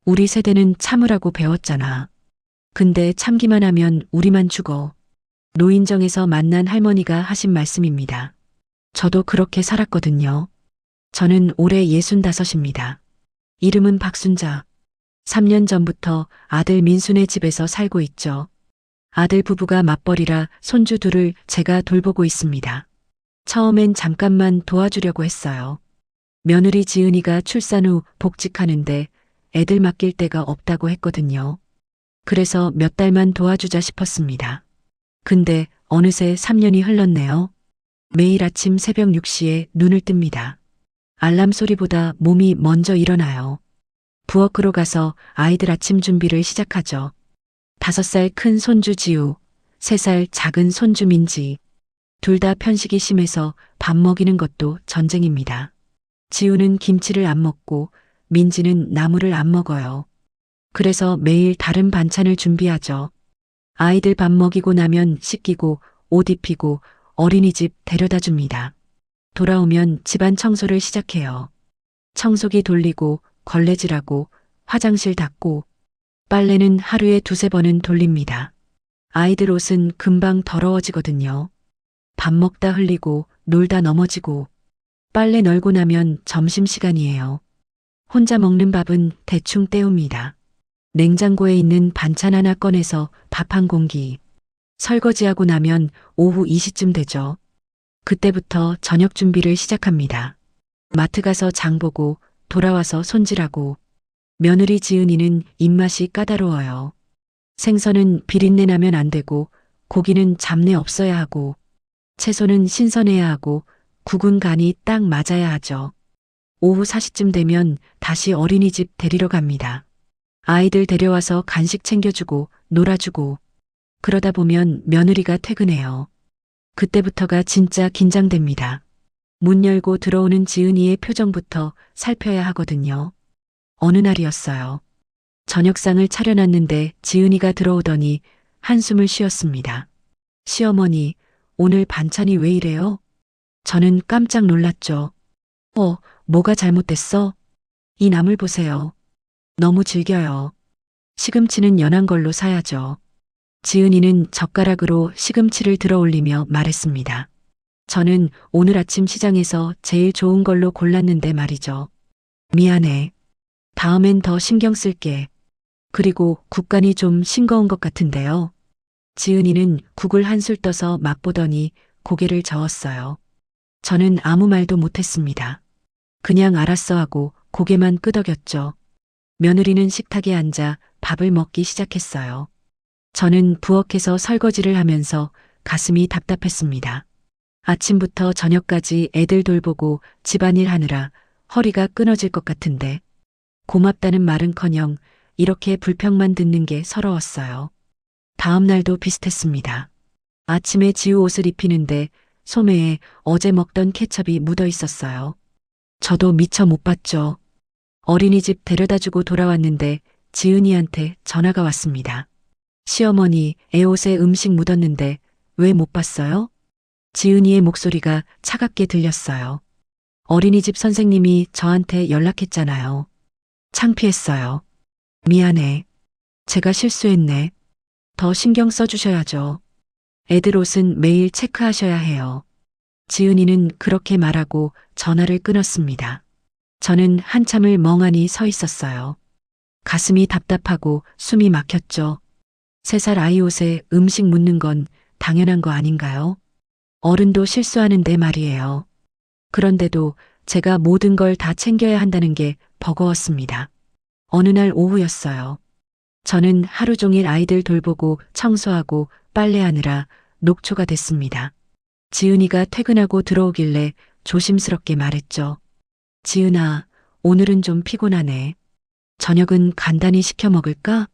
우리 세대는 참으라고 배웠잖아. 근데 참기만 하면 우리만 죽어. 노인정에서 만난 할머니가 하신 말씀입니다. 저도 그렇게 살았거든요. 저는 올해 65입니다. 이름은 박순자. 3년 전부터 아들 민순의 집에서 살고 있죠. 아들 부부가 맞벌이라 손주 둘을 제가 돌보고 있습니다. 처음엔 잠깐만 도와주려고 했어요. 며느리 지은이가 출산 후 복직하는데 애들 맡길 데가 없다고 했거든요. 그래서 몇 달만 도와주자 싶었습니다. 근데 어느새 3년이 흘렀네요. 매일 아침 새벽 6시에 눈을 뜹니다. 알람 소리보다 몸이 먼저 일어나요. 부엌으로 가서 아이들 아침 준비를 시작하죠. 5살 큰 손주 지우, 3살 작은 손주 민지. 둘 다 편식이 심해서 밥 먹이는 것도 전쟁입니다. 지우는 김치를 안 먹고 민지는 나물을 안 먹어요. 그래서 매일 다른 반찬을 준비하죠. 아이들 밥 먹이고 나면 씻기고 옷 입히고 어린이집 데려다 줍니다. 돌아오면 집안 청소를 시작해요. 청소기 돌리고 걸레질하고 화장실 닦고 빨래는 하루에 2~3번은 돌립니다. 아이들 옷은 금방 더러워지거든요. 밥 먹다 흘리고 놀다 넘어지고 빨래 널고 나면 점심시간이에요. 혼자 먹는 밥은 대충 때웁니다. 냉장고에 있는 반찬 하나 꺼내서 밥 한 공기. 설거지하고 나면 오후 2시쯤 되죠. 그때부터 저녁 준비를 시작합니다. 마트 가서 장 보고 돌아와서 손질하고 며느리 지은이는 입맛이 까다로워요. 생선은 비린내 나면 안 되고 고기는 잡내 없어야 하고 채소는 신선해야 하고 국은 간이 딱 맞아야 하죠. 오후 4시쯤 되면 다시 어린이집 데리러 갑니다. 아이들 데려와서 간식 챙겨주고 놀아주고 그러다 보면 며느리가 퇴근해요. 그때부터가 진짜 긴장됩니다. 문 열고 들어오는 지은이의 표정부터 살펴야 하거든요. 어느 날이었어요. 저녁상을 차려놨는데 지은이가 들어오더니 한숨을 쉬었습니다. 시어머니, 오늘 반찬이 왜 이래요? 저는 깜짝 놀랐죠. 뭐가 잘못됐어? 이 나물 보세요. 너무 질겨요. 시금치는 연한 걸로 사야죠. 지은이는 젓가락으로 시금치를 들어 올리며 말했습니다. 저는 오늘 아침 시장에서 제일 좋은 걸로 골랐는데 말이죠. 미안해. 다음엔 더 신경 쓸게. 그리고 국간이 좀 싱거운 것 같은데요. 지은이는 국을 한술 떠서 맛보더니 고개를 저었어요. 저는 아무 말도 못했습니다. 그냥 알았어 하고 고개만 끄덕였죠. 며느리는 식탁에 앉아 밥을 먹기 시작했어요. 저는 부엌에서 설거지를 하면서 가슴이 답답했습니다. 아침부터 저녁까지 애들 돌보고 집안일 하느라 허리가 끊어질 것 같은데 고맙다는 말은커녕 이렇게 불평만 듣는 게 서러웠어요. 다음 날도 비슷했습니다. 아침에 지우 옷을 입히는데 소매에 어제 먹던 케첩이 묻어 있었어요. 저도 미처 못 봤죠. 어린이집 데려다주고 돌아왔는데 지은이한테 전화가 왔습니다. 시어머니, 애 옷에 음식 묻었는데 왜 못 봤어요? 지은이의 목소리가 차갑게 들렸어요. 어린이집 선생님이 저한테 연락했잖아요. 창피했어요. 미안해. 제가 실수했네. 더 신경 써주셔야죠. 애들 옷은 매일 체크하셔야 해요. 지은이는 그렇게 말하고 전화를 끊었습니다. 저는 한참을 멍하니 서 있었어요. 가슴이 답답하고 숨이 막혔죠. 3살 아이 옷에 음식 묻는 건 당연한 거 아닌가요? 어른도 실수하는데 말이에요. 그런데도 제가 모든 걸 다 챙겨야 한다는 게 버거웠습니다. 어느 날 오후였어요. 저는 하루 종일 아이들 돌보고 청소하고 빨래하느라 녹초가 됐습니다. 지은이가 퇴근하고 들어오길래 조심스럽게 말했죠. 지은아, 오늘은 좀 피곤하네. 저녁은 간단히 시켜 먹을까?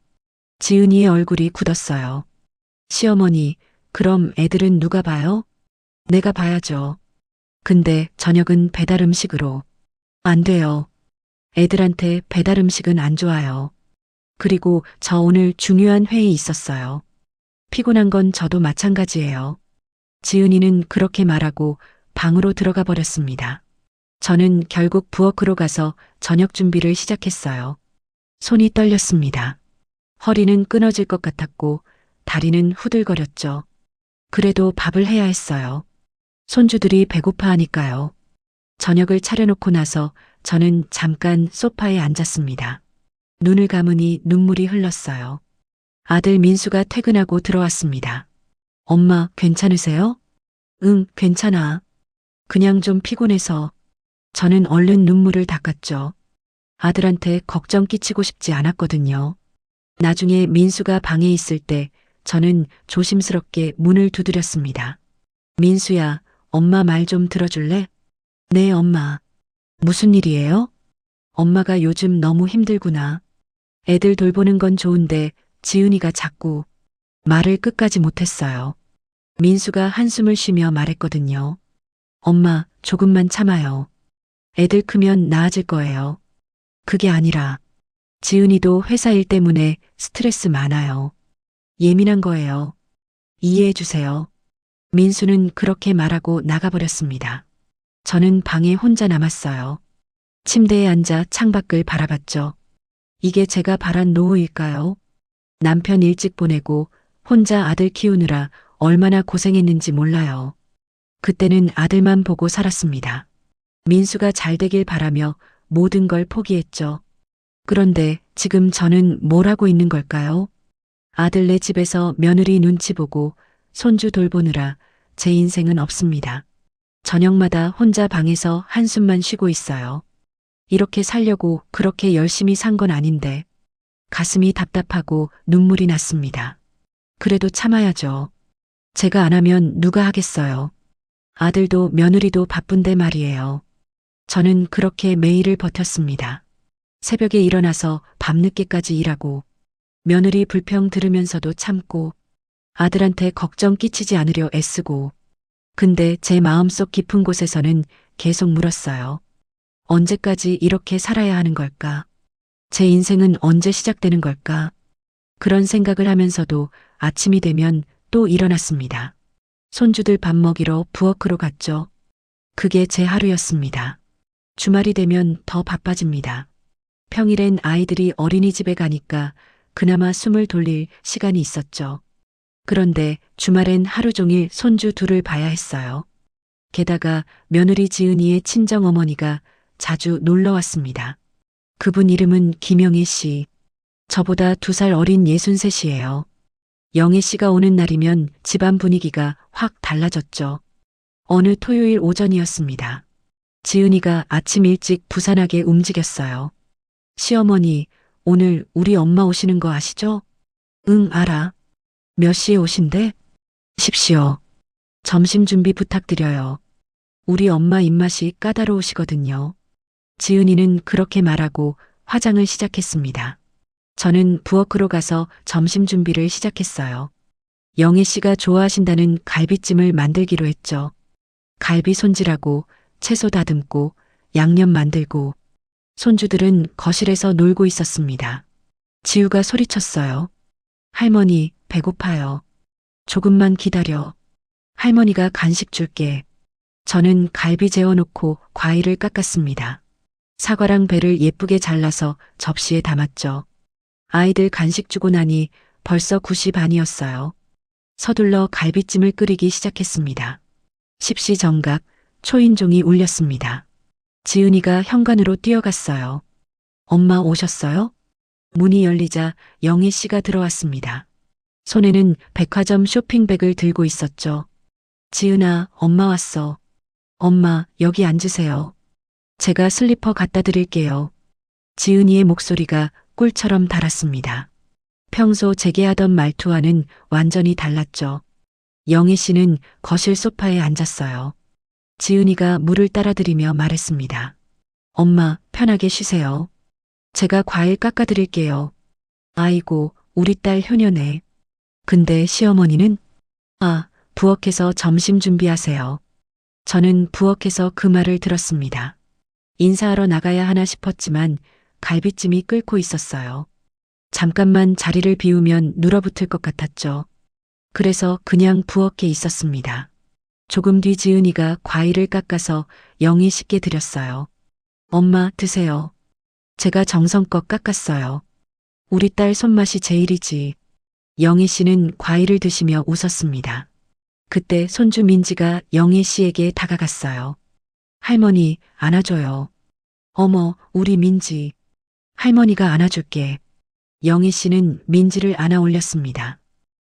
지은이의 얼굴이 굳었어요. 시어머니, 그럼 애들은 누가 봐요? 내가 봐야죠. 근데 저녁은 배달 음식으로. 안 돼요. 애들한테 배달 음식은 안 좋아요. 그리고 저 오늘 중요한 회의 있었어요. 피곤한 건 저도 마찬가지예요. 지은이는 그렇게 말하고 방으로 들어가 버렸습니다. 저는 결국 부엌으로 가서 저녁 준비를 시작했어요. 손이 떨렸습니다. 허리는 끊어질 것 같았고 다리는 후들거렸죠. 그래도 밥을 해야 했어요. 손주들이 배고파하니까요. 저녁을 차려놓고 나서 저는 잠깐 소파에 앉았습니다. 눈을 감으니 눈물이 흘렀어요. 아들 민수가 퇴근하고 들어왔습니다. 엄마, 괜찮으세요? 응, 괜찮아. 그냥 좀 피곤해서. 저는 얼른 눈물을 닦았죠. 아들한테 걱정 끼치고 싶지 않았거든요. 나중에 민수가 방에 있을 때 저는 조심스럽게 문을 두드렸습니다. 민수야, 엄마 말 좀 들어줄래? 네, 엄마. 무슨 일이에요? 엄마가 요즘 너무 힘들구나. 애들 돌보는 건 좋은데 지은이가 자꾸 말을 끝까지 못했어요. 민수가 한숨을 쉬며 말했거든요. 엄마, 조금만 참아요. 애들 크면 나아질 거예요. 그게 아니라 지은이도 회사 일 때문에 스트레스 많아요. 예민한 거예요. 이해해 주세요. 민수는 그렇게 말하고 나가버렸습니다. 저는 방에 혼자 남았어요. 침대에 앉아 창밖을 바라봤죠. 이게 제가 바란 노후일까요? 남편 일찍 보내고 혼자 아들 키우느라 얼마나 고생했는지 몰라요. 그때는 아들만 보고 살았습니다. 민수가 잘 되길 바라며 모든 걸 포기했죠. 그런데 지금 저는 뭘 하고 있는 걸까요? 아들네 집에서 며느리 눈치 보고 손주 돌보느라 제 인생은 없습니다. 저녁마다 혼자 방에서 한숨만 쉬고 있어요. 이렇게 살려고 그렇게 열심히 산 건 아닌데 가슴이 답답하고 눈물이 났습니다. 그래도 참아야죠. 제가 안 하면 누가 하겠어요. 아들도 며느리도 바쁜데 말이에요. 저는 그렇게 매일을 버텼습니다. 새벽에 일어나서 밤늦게까지 일하고 며느리 불평 들으면서도 참고 아들한테 걱정 끼치지 않으려 애쓰고 근데 제 마음속 깊은 곳에서는 계속 물었어요. 언제까지 이렇게 살아야 하는 걸까? 제 인생은 언제 시작되는 걸까? 그런 생각을 하면서도 아침이 되면 또 일어났습니다. 손주들 밥 먹이러 부엌으로 갔죠. 그게 제 하루였습니다. 주말이 되면 더 바빠집니다. 평일엔 아이들이 어린이집에 가니까 그나마 숨을 돌릴 시간이 있었죠. 그런데 주말엔 하루 종일 손주 둘을 봐야 했어요. 게다가 며느리 지은이의 친정어머니가 자주 놀러 왔습니다. 그분 이름은 김영애 씨. 저보다 2살 어린 63이에요. 영애 씨가 오는 날이면 집안 분위기가 확 달라졌죠. 어느 토요일 오전이었습니다. 지은이가 아침 일찍 부산하게 움직였어요. 시어머니, 오늘 우리 엄마 오시는 거 아시죠? 응, 알아. 몇 시에 오신대? 십시오. 점심 준비 부탁드려요. 우리 엄마 입맛이 까다로우시거든요. 지은이는 그렇게 말하고 화장을 시작했습니다. 저는 부엌으로 가서 점심 준비를 시작했어요. 영애 씨가 좋아하신다는 갈비찜을 만들기로 했죠. 갈비 손질하고 채소 다듬고 양념 만들고 손주들은 거실에서 놀고 있었습니다. 지우가 소리쳤어요. 할머니, 배고파요. 조금만 기다려. 할머니가 간식 줄게. 저는 갈비 재워놓고 과일을 깎았습니다. 사과랑 배를 예쁘게 잘라서 접시에 담았죠. 아이들 간식 주고 나니 벌써 9시 반이었어요. 서둘러 갈비찜을 끓이기 시작했습니다. 십시 정각, 초인종이 울렸습니다. 지은이가 현관으로 뛰어갔어요. 엄마 오셨어요? 문이 열리자 영애 씨가 들어왔습니다. 손에는 백화점 쇼핑백을 들고 있었죠. 지은아, 엄마 왔어. 엄마, 여기 앉으세요. 제가 슬리퍼 갖다 드릴게요. 지은이의 목소리가 꿀처럼 달았습니다. 평소 제게 하던 말투와는 완전히 달랐죠. 영애 씨는 거실 소파에 앉았어요. 지은이가 물을 따라드리며 말했습니다. 엄마, 편하게 쉬세요. 제가 과일 깎아드릴게요. 아이고, 우리 딸 효녀네. 근데 시어머니는? 아, 부엌에서 점심 준비하세요. 저는 부엌에서 그 말을 들었습니다. 인사하러 나가야 하나 싶었지만 갈비찜이 끓고 있었어요. 잠깐만 자리를 비우면 눌어붙을 것 같았죠. 그래서 그냥 부엌에 있었습니다. 조금 뒤 지은이가 과일을 깎아서 영희 씨께 드렸어요. 엄마, 드세요. 제가 정성껏 깎았어요. 우리 딸 손맛이 제일이지. 영희 씨는 과일을 드시며 웃었습니다. 그때 손주 민지가 영희 씨에게 다가갔어요. 할머니, 안아줘요. 어머, 우리 민지. 할머니가 안아줄게. 영희 씨는 민지를 안아 올렸습니다.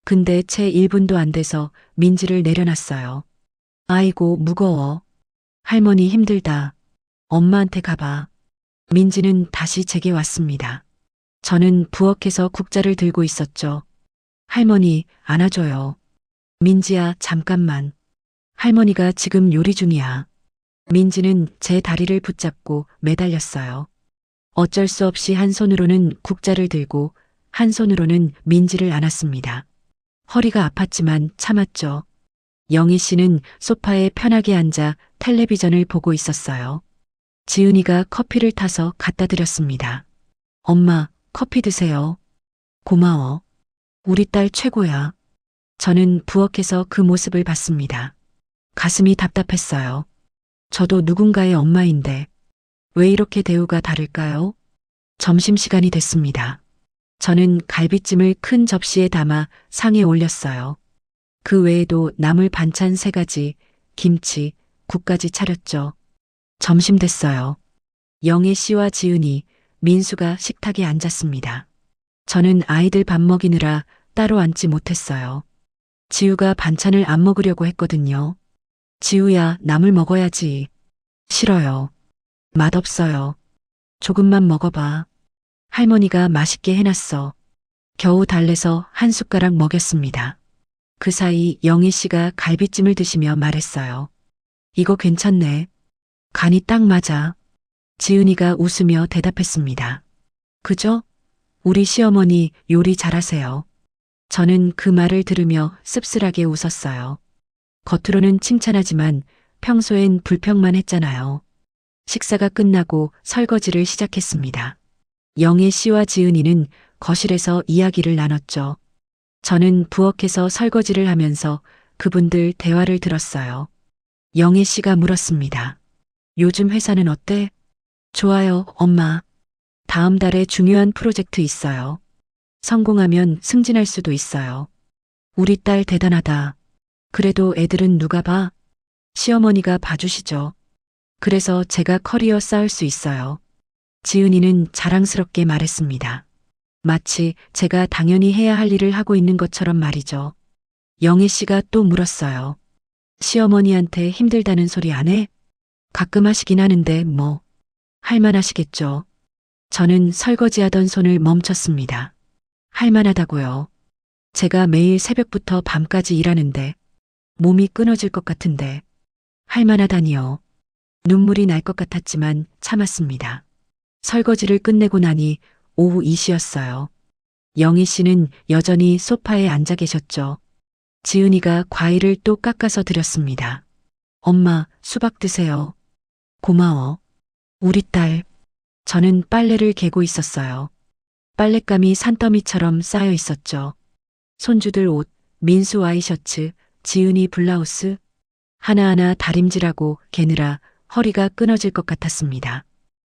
근데 채 1분도 안 돼서 민지를 내려놨어요. 아이고, 무거워. 할머니 힘들다. 엄마한테 가봐. 민지는 다시 제게 왔습니다. 저는 부엌에서 국자를 들고 있었죠. 할머니, 안아줘요. 민지야, 잠깐만. 할머니가 지금 요리 중이야. 민지는 제 다리를 붙잡고 매달렸어요. 어쩔 수 없이 한 손으로는 국자를 들고 한 손으로는 민지를 안았습니다. 허리가 아팠지만 참았죠. 영희 씨는 소파에 편하게 앉아 텔레비전을 보고 있었어요. 지은이가 커피를 타서 갖다 드렸습니다. 엄마, 커피 드세요. 고마워. 우리 딸 최고야. 저는 부엌에서 그 모습을 봤습니다. 가슴이 답답했어요. 저도 누군가의 엄마인데 왜 이렇게 대우가 다를까요? 점심시간이 됐습니다. 저는 갈비찜을 큰 접시에 담아 상에 올렸어요. 그 외에도 나물 반찬 3가지, 김치, 국까지 차렸죠. 점심 됐어요. 영애 씨와 지은이, 민수가 식탁에 앉았습니다. 저는 아이들 밥 먹이느라 따로 앉지 못했어요. 지우가 반찬을 안 먹으려고 했거든요. 지우야, 나물 먹어야지. 싫어요. 맛없어요. 조금만 먹어봐. 할머니가 맛있게 해놨어. 겨우 달래서 한 숟가락 먹였습니다. 그 사이 영희 씨가 갈비찜을 드시며 말했어요. 이거 괜찮네. 간이 딱 맞아. 지은이가 웃으며 대답했습니다. 그죠? 우리 시어머니 요리 잘하세요. 저는 그 말을 들으며 씁쓸하게 웃었어요. 겉으로는 칭찬하지만 평소엔 불평만 했잖아요. 식사가 끝나고 설거지를 시작했습니다. 영애 씨와 지은이는 거실에서 이야기를 나눴죠. 저는 부엌에서 설거지를 하면서 그분들 대화를 들었어요. 영애 씨가 물었습니다. 요즘 회사는 어때? 좋아요, 엄마. 다음 달에 중요한 프로젝트 있어요. 성공하면 승진할 수도 있어요. 우리 딸 대단하다. 그래도 애들은 누가 봐? 시어머니가 봐주시죠. 그래서 제가 커리어 쌓을 수 있어요. 지은이는 자랑스럽게 말했습니다. 마치 제가 당연히 해야 할 일을 하고 있는 것처럼 말이죠. 영애 씨가 또 물었어요. 시어머니한테 힘들다는 소리 안 해? 가끔 하시긴 하는데 뭐. 할만하시겠죠. 저는 설거지하던 손을 멈췄습니다. 할만하다고요. 제가 매일 새벽부터 밤까지 일하는데 몸이 끊어질 것 같은데 할만하다니요. 눈물이 날 것 같았지만 참았습니다. 설거지를 끝내고 나니 오후 2시였어요. 영희 씨는 여전히 소파에 앉아 계셨죠. 지은이가 과일을 또 깎아서 드렸습니다. 엄마, 수박 드세요. 고마워. 우리 딸. 저는 빨래를 개고 있었어요. 빨랫감이 산더미처럼 쌓여 있었죠. 손주들 옷, 민수 와이셔츠, 지은이 블라우스, 하나하나 다림질하고 개느라 허리가 끊어질 것 같았습니다.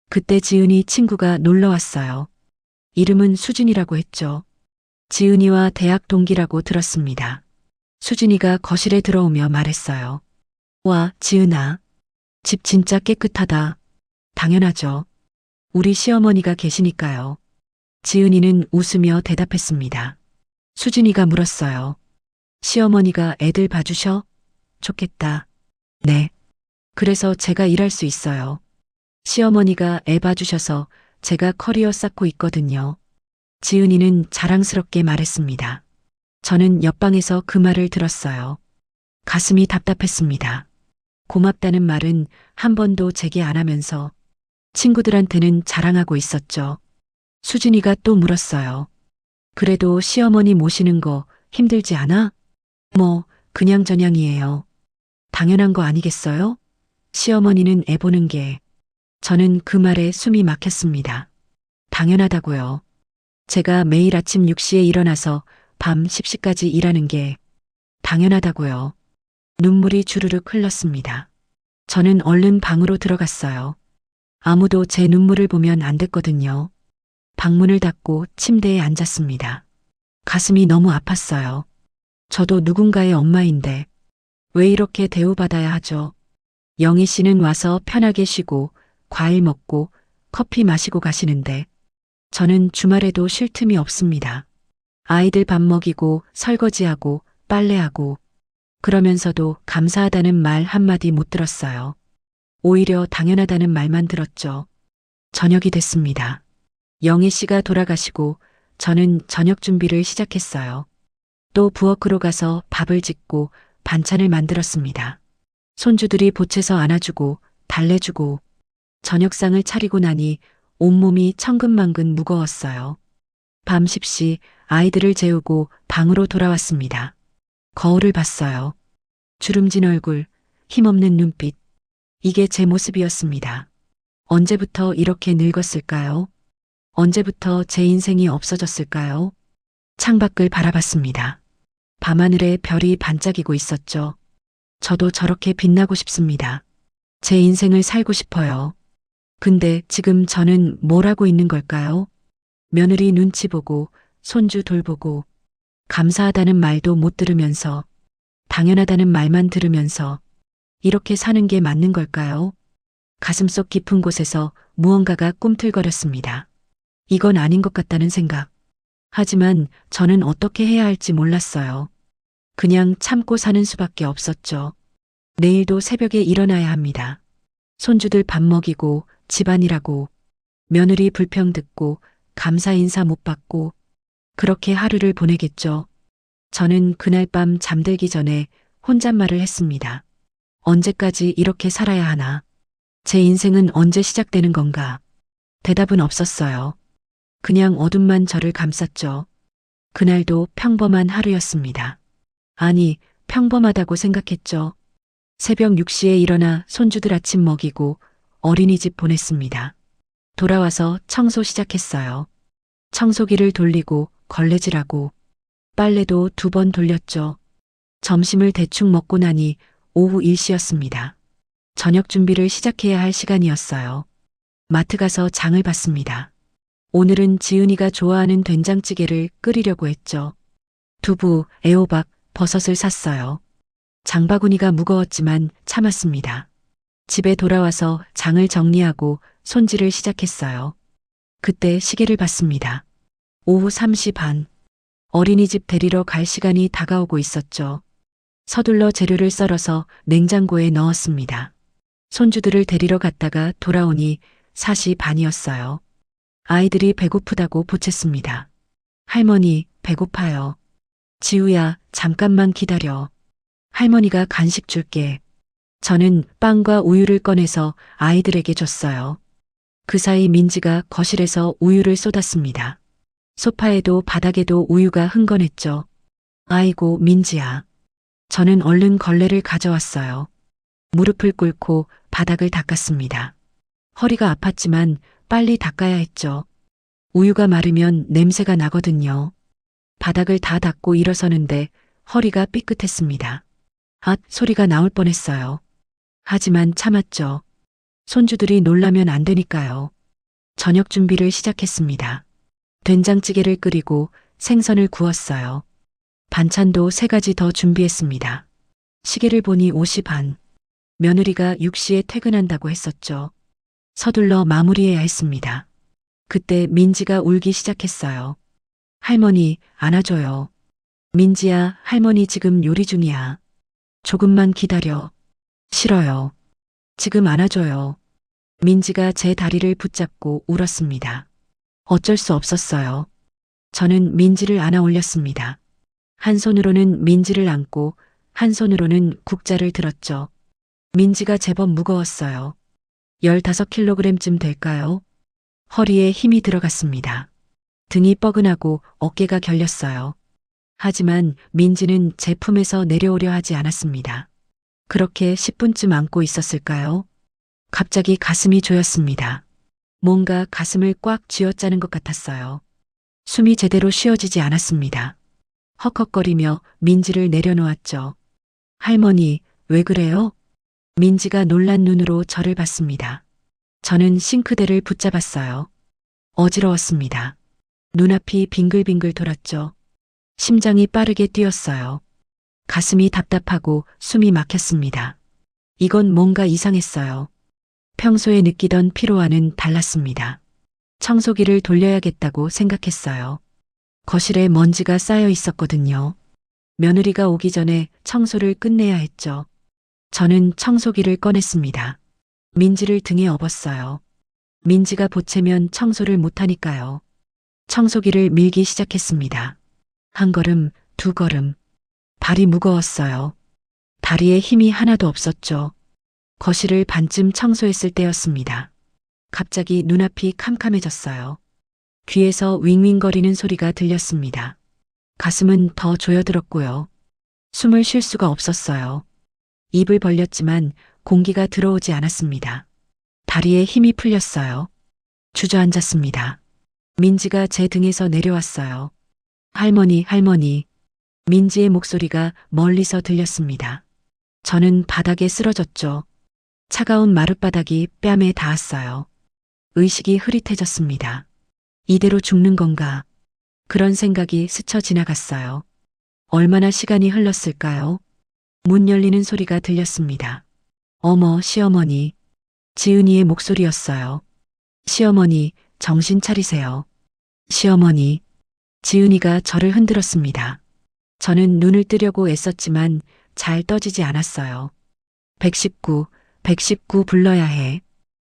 그때 지은이 친구가 놀러 왔어요. 이름은 수진이라고 했죠. 지은이와 대학 동기라고 들었습니다. 수진이가 거실에 들어오며 말했어요. 와, 지은아. 집 진짜 깨끗하다. 당연하죠. 우리 시어머니가 계시니까요. 지은이는 웃으며 대답했습니다. 수진이가 물었어요. 시어머니가 애들 봐주셔? 좋겠다. 네. 그래서 제가 일할 수 있어요. 시어머니가 애 봐주셔서 제가 커리어 쌓고 있거든요. 지은이는 자랑스럽게 말했습니다. 저는 옆방에서 그 말을 들었어요. 가슴이 답답했습니다. 고맙다는 말은 한 번도 제게 안 하면서 친구들한테는 자랑하고 있었죠. 수진이가 또 물었어요. 그래도 시어머니 모시는 거 힘들지 않아? 뭐, 그냥저냥이에요. 당연한 거 아니겠어요? 시어머니는 애 보는 게. 저는 그 말에 숨이 막혔습니다. 당연하다고요. 제가 매일 아침 6시에 일어나서 밤 10시까지 일하는 게 당연하다고요. 눈물이 주르륵 흘렀습니다. 저는 얼른 방으로 들어갔어요. 아무도 제 눈물을 보면 안 됐거든요. 방문을 닫고 침대에 앉았습니다. 가슴이 너무 아팠어요. 저도 누군가의 엄마인데 왜 이렇게 대우받아야 하죠? 영희 씨는 와서 편하게 쉬고 과일 먹고 커피 마시고 가시는데 저는 주말에도 쉴 틈이 없습니다. 아이들 밥 먹이고 설거지하고 빨래하고 그러면서도 감사하다는 말 한마디 못 들었어요. 오히려 당연하다는 말만 들었죠. 저녁이 됐습니다. 영희 씨가 돌아가시고 저는 저녁 준비를 시작했어요. 또 부엌으로 가서 밥을 짓고 반찬을 만들었습니다. 손주들이 보채서 안아주고 달래주고 저녁상을 차리고 나니 온몸이 천근만근 무거웠어요. 밤 10시 아이들을 재우고 방으로 돌아왔습니다. 거울을 봤어요. 주름진 얼굴, 힘없는 눈빛. 이게 제 모습이었습니다. 언제부터 이렇게 늙었을까요? 언제부터 제 인생이 없어졌을까요? 창밖을 바라봤습니다. 밤하늘에 별이 반짝이고 있었죠. 저도 저렇게 빛나고 싶습니다. 제 인생을 살고 싶어요. 근데 지금 저는 뭘 하고 있는 걸까요? 며느리 눈치 보고, 손주 돌보고, 감사하다는 말도 못 들으면서, 당연하다는 말만 들으면서, 이렇게 사는 게 맞는 걸까요? 가슴속 깊은 곳에서 무언가가 꿈틀거렸습니다. 이건 아닌 것 같다는 생각. 하지만 저는 어떻게 해야 할지 몰랐어요. 그냥 참고 사는 수밖에 없었죠. 내일도 새벽에 일어나야 합니다. 손주들 밥 먹이고 집안일하고 며느리 불평 듣고 감사 인사 못 받고 그렇게 하루를 보내겠죠. 저는 그날 밤 잠들기 전에 혼잣말을 했습니다. 언제까지 이렇게 살아야 하나? 제 인생은 언제 시작되는 건가? 대답은 없었어요. 그냥 어둠만 저를 감쌌죠. 그날도 평범한 하루였습니다. 아니, 평범하다고 생각했죠. 새벽 6시에 일어나 손주들 아침 먹이고 어린이집 보냈습니다. 돌아와서 청소 시작했어요. 청소기를 돌리고 걸레질하고 빨래도 2번 돌렸죠. 점심을 대충 먹고 나니 오후 1시였습니다. 저녁 준비를 시작해야 할 시간이었어요. 마트 가서 장을 봤습니다. 오늘은 지은이가 좋아하는 된장찌개를 끓이려고 했죠. 두부, 애호박, 버섯을 샀어요. 장바구니가 무거웠지만 참았습니다. 집에 돌아와서 장을 정리하고 손질을 시작했어요. 그때 시계를 봤습니다. 오후 3시 반. 어린이집 데리러 갈 시간이 다가오고 있었죠. 서둘러 재료를 썰어서 냉장고에 넣었습니다. 손주들을 데리러 갔다가 돌아오니 4시 반이었어요. 아이들이 배고프다고 보챘습니다. 할머니, 배고파요. 지우야, 잠깐만 기다려. 할머니가 간식 줄게. 저는 빵과 우유를 꺼내서 아이들에게 줬어요. 그 사이 민지가 거실에서 우유를 쏟았습니다. 소파에도 바닥에도 우유가 흥건했죠. 아이고, 민지야. 저는 얼른 걸레를 가져왔어요. 무릎을 꿇고 바닥을 닦았습니다. 허리가 아팠지만 빨리 닦아야 했죠. 우유가 마르면 냄새가 나거든요. 바닥을 다 닦고 일어서는데 허리가 삐끗했습니다. 앗, 소리가 나올 뻔했어요. 하지만 참았죠. 손주들이 놀라면 안 되니까요. 저녁 준비를 시작했습니다. 된장찌개를 끓이고 생선을 구웠어요. 반찬도 3가지 더 준비했습니다. 시계를 보니 5시 반. 며느리가 6시에 퇴근한다고 했었죠. 서둘러 마무리해야 했습니다. 그때 민지가 울기 시작했어요. 할머니, 안아줘요. 민지야, 할머니 지금 요리 중이야. 조금만 기다려. 싫어요. 지금 안아줘요. 민지가 제 다리를 붙잡고 울었습니다. 어쩔 수 없었어요. 저는 민지를 안아 올렸습니다. 한 손으로는 민지를 안고 한 손으로는 국자를 들었죠. 민지가 제법 무거웠어요. 15kg쯤 될까요? 허리에 힘이 들어갔습니다. 등이 뻐근하고 어깨가 결렸어요. 하지만 민지는 제 품에서 내려오려 하지 않았습니다. 그렇게 10분쯤 안고 있었을까요? 갑자기 가슴이 조였습니다. 뭔가 가슴을 꽉 쥐어짜는 것 같았어요. 숨이 제대로 쉬어지지 않았습니다. 헉헉거리며 민지를 내려놓았죠. 할머니, 왜 그래요? 민지가 놀란 눈으로 저를 봤습니다. 저는 싱크대를 붙잡았어요. 어지러웠습니다. 눈앞이 빙글빙글 돌았죠. 심장이 빠르게 뛰었어요. 가슴이 답답하고 숨이 막혔습니다. 이건 뭔가 이상했어요. 평소에 느끼던 피로와는 달랐습니다. 청소기를 돌려야겠다고 생각했어요. 거실에 먼지가 쌓여 있었거든요. 며느리가 오기 전에 청소를 끝내야 했죠. 저는 청소기를 꺼냈습니다. 민지를 등에 업었어요. 민지가 보채면 청소를 못하니까요. 청소기를 밀기 시작했습니다. 한 걸음, 두 걸음. 발이 무거웠어요. 다리에 힘이 하나도 없었죠. 거실을 반쯤 청소했을 때였습니다. 갑자기 눈앞이 캄캄해졌어요. 귀에서 윙윙거리는 소리가 들렸습니다. 가슴은 더 조여들었고요. 숨을 쉴 수가 없었어요. 입을 벌렸지만 공기가 들어오지 않았습니다. 다리에 힘이 풀렸어요. 주저앉았습니다. 민지가 제 등에서 내려왔어요. 할머니, 할머니. 민지의 목소리가 멀리서 들렸습니다. 저는 바닥에 쓰러졌죠. 차가운 마룻바닥이 뺨에 닿았어요. 의식이 흐릿해졌습니다. 이대로 죽는 건가? 그런 생각이 스쳐 지나갔어요. 얼마나 시간이 흘렀을까요? 문 열리는 소리가 들렸습니다. 어머, 시어머니. 지은이의 목소리였어요. 시어머니, 정신 차리세요. 시어머니. 지은이가 저를 흔들었습니다. 저는 눈을 뜨려고 애썼지만 잘 떠지지 않았어요. 119, 119 불러야 해.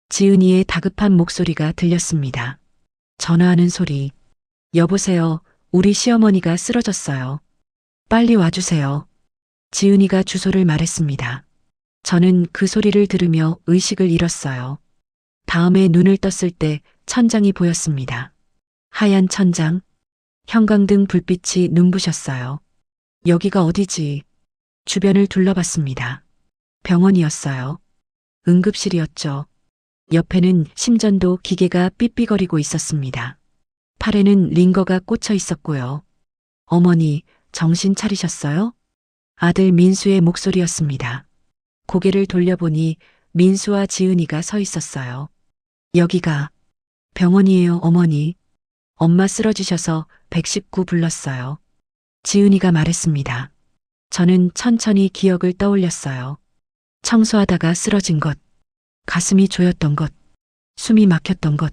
지은이의 다급한 목소리가 들렸습니다. 전화하는 소리. 여보세요, 우리 시어머니가 쓰러졌어요. 빨리 와주세요. 지은이가 주소를 말했습니다. 저는 그 소리를 들으며 의식을 잃었어요. 다음에 눈을 떴을 때 천장이 보였습니다. 하얀 천장, 형광등 불빛이 눈부셨어요. 여기가 어디지? 주변을 둘러봤습니다. 병원이었어요. 응급실이었죠. 옆에는 심전도 기계가 삐삐거리고 있었습니다. 팔에는 링거가 꽂혀 있었고요. 어머니, 정신 차리셨어요? 아들 민수의 목소리였습니다. 고개를 돌려보니 민수와 지은이가 서 있었어요. 여기가 병원이에요, 어머니. 엄마 쓰러지셔서 119 불렀어요. 지은이가 말했습니다. 저는 천천히 기억을 떠올렸어요. 청소하다가 쓰러진 것, 가슴이 조였던 것, 숨이 막혔던 것.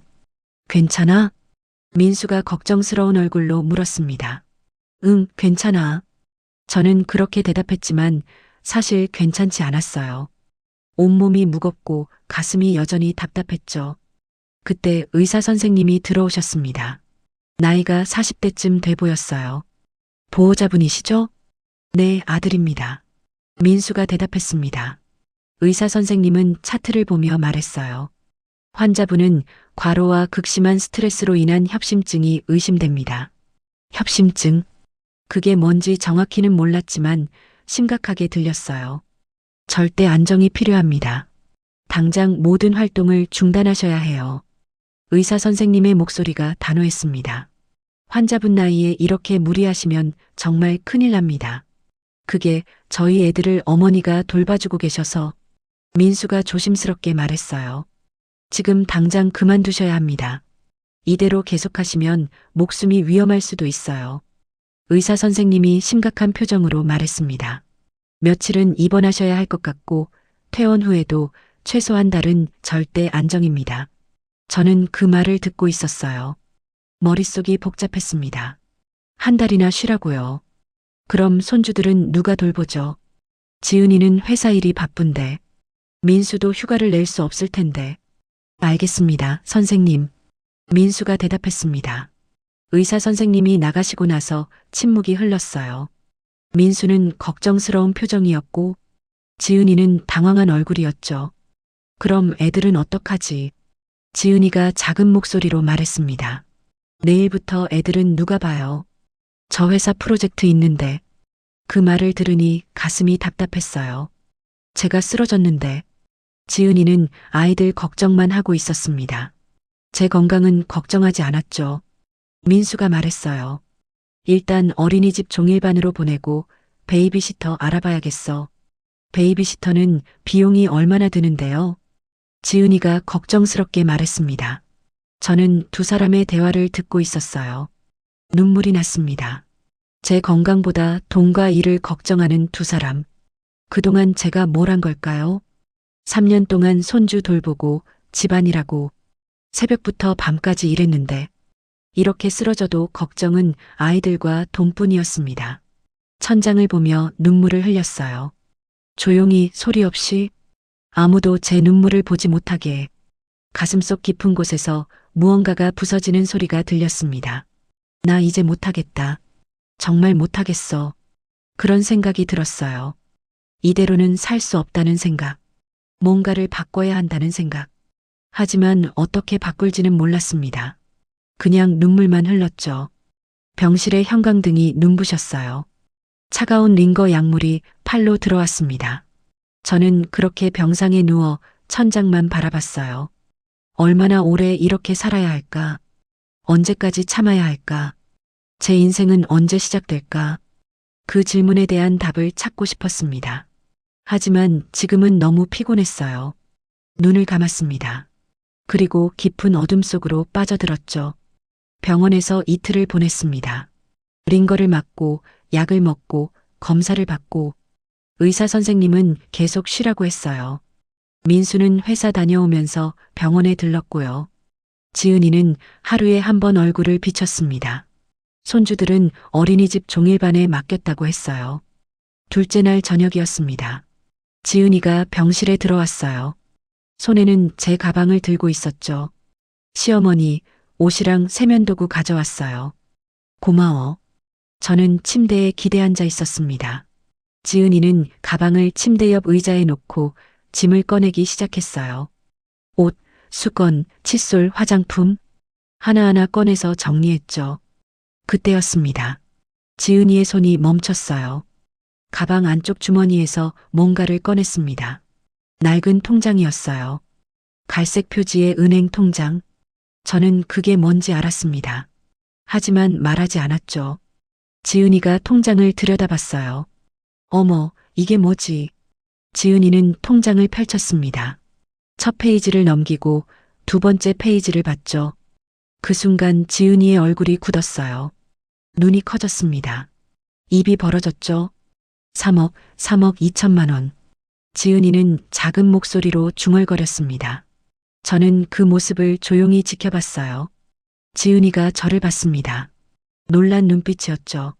괜찮아? 민수가 걱정스러운 얼굴로 물었습니다. 응, 괜찮아. 저는 그렇게 대답했지만 사실 괜찮지 않았어요. 온몸이 무겁고 가슴이 여전히 답답했죠. 그때 의사 선생님이 들어오셨습니다. 나이가 40대쯤 돼 보였어요. 보호자분이시죠? 네, 아들입니다. 민수가 대답했습니다. 의사 선생님은 차트를 보며 말했어요. 환자분은 과로와 극심한 스트레스로 인한 협심증이 의심됩니다. 협심증? 그게 뭔지 정확히는 몰랐지만 심각하게 들렸어요. 절대 안정이 필요합니다. 당장 모든 활동을 중단하셔야 해요. 의사 선생님의 목소리가 단호했습니다. 환자분 나이에 이렇게 무리하시면 정말 큰일 납니다. 그게 저희 애들을 어머니가 돌봐주고 계셔서. 민수가 조심스럽게 말했어요. 지금 당장 그만두셔야 합니다. 이대로 계속하시면 목숨이 위험할 수도 있어요. 의사 선생님이 심각한 표정으로 말했습니다. 며칠은 입원하셔야 할 것 같고 퇴원 후에도 최소 한 달은 절대 안정입니다. 저는 그 말을 듣고 있었어요. 머릿속이 복잡했습니다. 한 달이나 쉬라고요. 그럼 손주들은 누가 돌보죠? 지은이는 회사 일이 바쁜데. 민수도 휴가를 낼 수 없을 텐데. 알겠습니다, 선생님. 민수가 대답했습니다. 의사 선생님이 나가시고 나서 침묵이 흘렀어요. 민수는 걱정스러운 표정이었고 지은이는 당황한 얼굴이었죠. 그럼 애들은 어떡하지? 지은이가 작은 목소리로 말했습니다. 내일부터 애들은 누가 봐요? 저 회사 프로젝트 있는데. 그 말을 들으니 가슴이 답답했어요. 제가 쓰러졌는데. 지은이는 아이들 걱정만 하고 있었습니다. 제 건강은 걱정하지 않았죠. 민수가 말했어요. 일단 어린이집 종일반으로 보내고 베이비시터 알아봐야겠어. 베이비시터는 비용이 얼마나 드는데요? 지은이가 걱정스럽게 말했습니다. 저는 두 사람의 대화를 듣고 있었어요. 눈물이 났습니다. 제 건강보다 돈과 일을 걱정하는 두 사람. 그동안 제가 뭘 한 걸까요? 3년 동안 손주 돌보고 집안일하고 새벽부터 밤까지 일했는데 이렇게 쓰러져도 걱정은 아이들과 돈뿐이었습니다. 천장을 보며 눈물을 흘렸어요. 조용히 소리 없이 아무도 제 눈물을 보지 못하게 가슴속 깊은 곳에서 무언가가 부서지는 소리가 들렸습니다. 나 이제 못하겠다. 정말 못하겠어. 그런 생각이 들었어요. 이대로는 살 수 없다는 생각. 뭔가를 바꿔야 한다는 생각. 하지만 어떻게 바꿀지는 몰랐습니다. 그냥 눈물만 흘렀죠. 병실의 형광등이 눈부셨어요. 차가운 링거 약물이 팔로 들어왔습니다. 저는 그렇게 병상에 누워 천장만 바라봤어요. 얼마나 오래 이렇게 살아야 할까? 언제까지 참아야 할까? 제 인생은 언제 시작될까? 그 질문에 대한 답을 찾고 싶었습니다. 하지만 지금은 너무 피곤했어요. 눈을 감았습니다. 그리고 깊은 어둠 속으로 빠져들었죠. 병원에서 이틀을 보냈습니다. 링거를 맞고 약을 먹고 검사를 받고 의사 선생님은 계속 쉬라고 했어요. 민수는 회사 다녀오면서 병원에 들렀고요. 지은이는 하루에 한 번 얼굴을 비쳤습니다. 손주들은 어린이집 종일반에 맡겼다고 했어요. 둘째 날 저녁이었습니다. 지은이가 병실에 들어왔어요. 손에는 제 가방을 들고 있었죠. 시어머니, 옷이랑 세면도구 가져왔어요. 고마워. 저는 침대에 기대 앉아 있었습니다. 지은이는 가방을 침대 옆 의자에 놓고 짐을 꺼내기 시작했어요. 옷, 수건, 칫솔, 화장품 하나하나 꺼내서 정리했죠. 그때였습니다. 지은이의 손이 멈췄어요. 가방 안쪽 주머니에서 뭔가를 꺼냈습니다. 낡은 통장이었어요. 갈색 표지의 은행 통장. 저는 그게 뭔지 알았습니다. 하지만 말하지 않았죠. 지은이가 통장을 들여다봤어요. 어머, 이게 뭐지? 지은이는 통장을 펼쳤습니다. 첫 페이지를 넘기고 두 번째 페이지를 봤죠. 그 순간 지은이의 얼굴이 굳었어요. 눈이 커졌습니다. 입이 벌어졌죠. 3억 2천만 원. 지은이는 작은 목소리로 중얼거렸습니다. 저는 그 모습을 조용히 지켜봤어요. 지은이가 저를 봤습니다. 놀란 눈빛이었죠.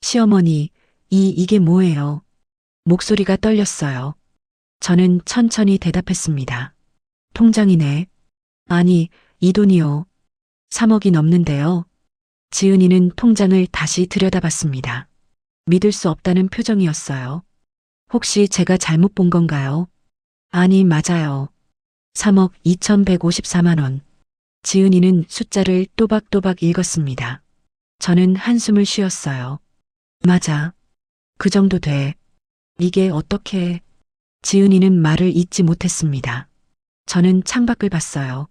시어머니, 이게 뭐예요? 목소리가 떨렸어요. 저는 천천히 대답했습니다. 통장이네. 아니, 이 돈이요. 3억이 넘는데요. 지은이는 통장을 다시 들여다봤습니다. 믿을 수 없다는 표정이었어요. 혹시 제가 잘못 본 건가요? 아니, 맞아요. 3억 2,154만 원. 지은이는 숫자를 또박또박 읽었습니다. 저는 한숨을 쉬었어요. 맞아. 그 정도 돼. 이게 어떻게... 지은이는 말을 잇지 못했습니다. 저는 창밖을 봤어요.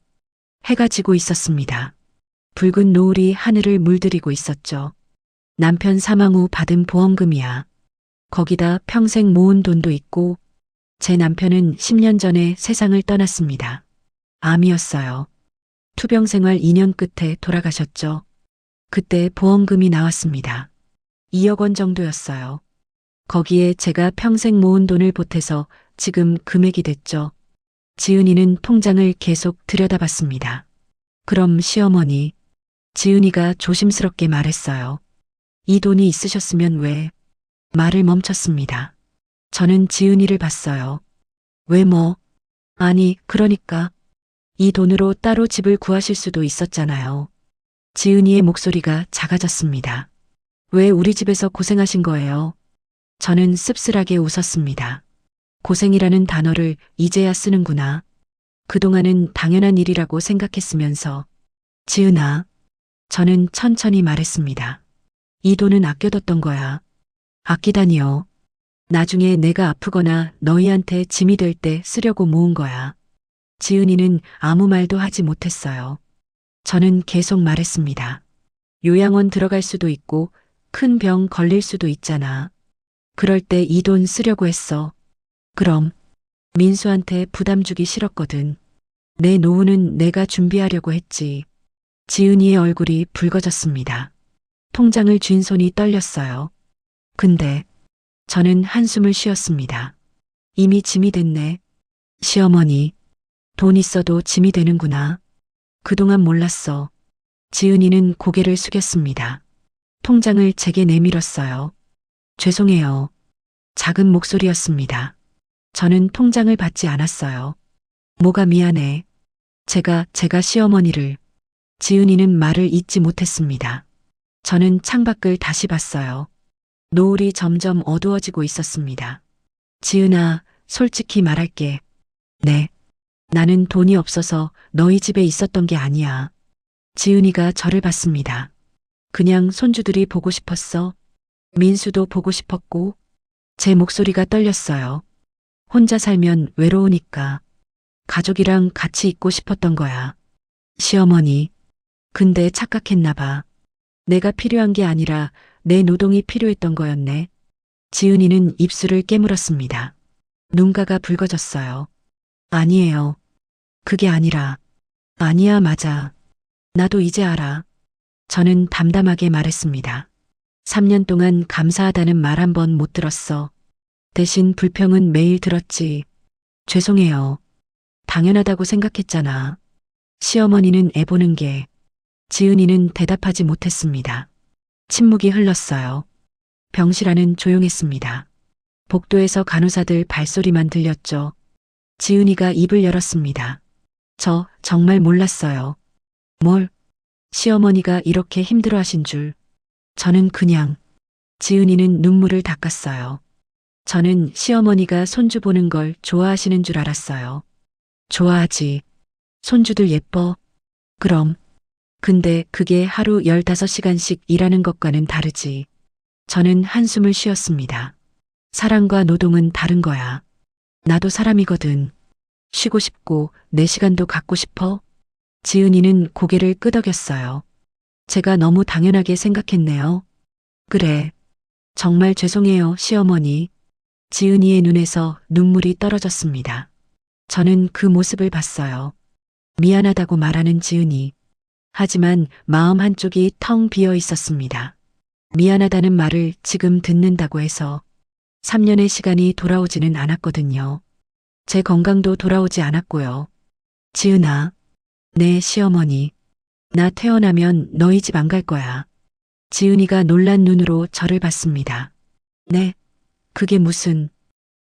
해가 지고 있었습니다. 붉은 노을이 하늘을 물들이고 있었죠. 남편 사망 후 받은 보험금이야. 거기다 평생 모은 돈도 있고 제 남편은 10년 전에 세상을 떠났습니다. 암이었어요. 투병 생활 2년 끝에 돌아가셨죠. 그때 보험금이 나왔습니다. 2억 원 정도였어요. 거기에 제가 평생 모은 돈을 보태서 지금 금액이 됐죠. 지은이는 통장을 계속 들여다봤습니다. 그럼 시어머니, 지은이가 조심스럽게 말했어요. 이 돈이 있으셨으면 왜? 말을 멈췄습니다. 저는 지은이를 봤어요. 왜 뭐? 아니, 그러니까 이 돈으로 따로 집을 구하실 수도 있었잖아요. 지은이의 목소리가 작아졌습니다. 왜 우리 집에서 고생하신 거예요? 저는 씁쓸하게 웃었습니다. 고생이라는 단어를 이제야 쓰는구나. 그동안은 당연한 일이라고 생각했으면서. 지은아, 저는 천천히 말했습니다. 이 돈은 아껴뒀던 거야. 아끼다니요. 나중에 내가 아프거나 너희한테 짐이 될 때 쓰려고 모은 거야. 지은이는 아무 말도 하지 못했어요. 저는 계속 말했습니다. 요양원 들어갈 수도 있고 큰 병 걸릴 수도 있잖아. 그럴 때 이 돈 쓰려고 했어. 그럼 민수한테 부담 주기 싫었거든. 내 노후는 내가 준비하려고 했지. 지은이의 얼굴이 붉어졌습니다. 통장을 쥔 손이 떨렸어요. 근데 저는 한숨을 쉬었습니다. 이미 짐이 됐네. 시어머니, 돈 있어도 짐이 되는구나. 그동안 몰랐어. 지은이는 고개를 숙였습니다. 통장을 제게 내밀었어요. 죄송해요. 작은 목소리였습니다. 저는 통장을 받지 않았어요. 뭐가 미안해. 제가 시어머니를. 지은이는 말을 잇지 못했습니다. 저는 창밖을 다시 봤어요. 노을이 점점 어두워지고 있었습니다. 지은아, 솔직히 말할게. 네. 나는 돈이 없어서 너희 집에 있었던 게 아니야. 지은이가 저를 봤습니다. 그냥 손주들이 보고 싶었어. 민수도 보고 싶었고, 제 목소리가 떨렸어요. 혼자 살면 외로우니까. 가족이랑 같이 있고 싶었던 거야. 시어머니. 근데 착각했나 봐. 내가 필요한 게 아니라 내 노동이 필요했던 거였네. 지은이는 입술을 깨물었습니다. 눈가가 붉어졌어요. 아니에요. 그게 아니라. 아니야, 맞아. 나도 이제 알아. 저는 담담하게 말했습니다. 3년 동안 감사하다는 말 한 번 못 들었어. 대신 불평은 매일 들었지. 죄송해요. 당연하다고 생각했잖아. 시어머니는 애보는 게. 지은이는 대답하지 못했습니다. 침묵이 흘렀어요. 병실 안은 조용했습니다. 복도에서 간호사들 발소리만 들렸죠. 지은이가 입을 열었습니다. 저 정말 몰랐어요. 뭘? 시어머니가 이렇게 힘들어하신 줄. 저는 그냥. 지은이는 눈물을 닦았어요. 저는 시어머니가 손주 보는 걸 좋아하시는 줄 알았어요. 좋아하지. 손주들 예뻐. 그럼. 근데 그게 하루 15시간씩 일하는 것과는 다르지. 저는 한숨을 쉬었습니다. 사랑과 노동은 다른 거야. 나도 사람이거든. 쉬고 싶고 내 시간도 갖고 싶어. 지은이는 고개를 끄덕였어요. 제가 너무 당연하게 생각했네요. 그래. 정말 죄송해요, 시어머니. 지은이의 눈에서 눈물이 떨어졌습니다. 저는 그 모습을 봤어요. 미안하다고 말하는 지은이. 하지만 마음 한쪽이 텅 비어 있었습니다. 미안하다는 말을 지금 듣는다고 해서 3년의 시간이 돌아오지는 않았거든요. 제 건강도 돌아오지 않았고요. 지은아, 네, 시어머니. 나 태어나면 너희 집 안 갈 거야. 지은이가 놀란 눈으로 저를 봤습니다. 네, 그게 무슨.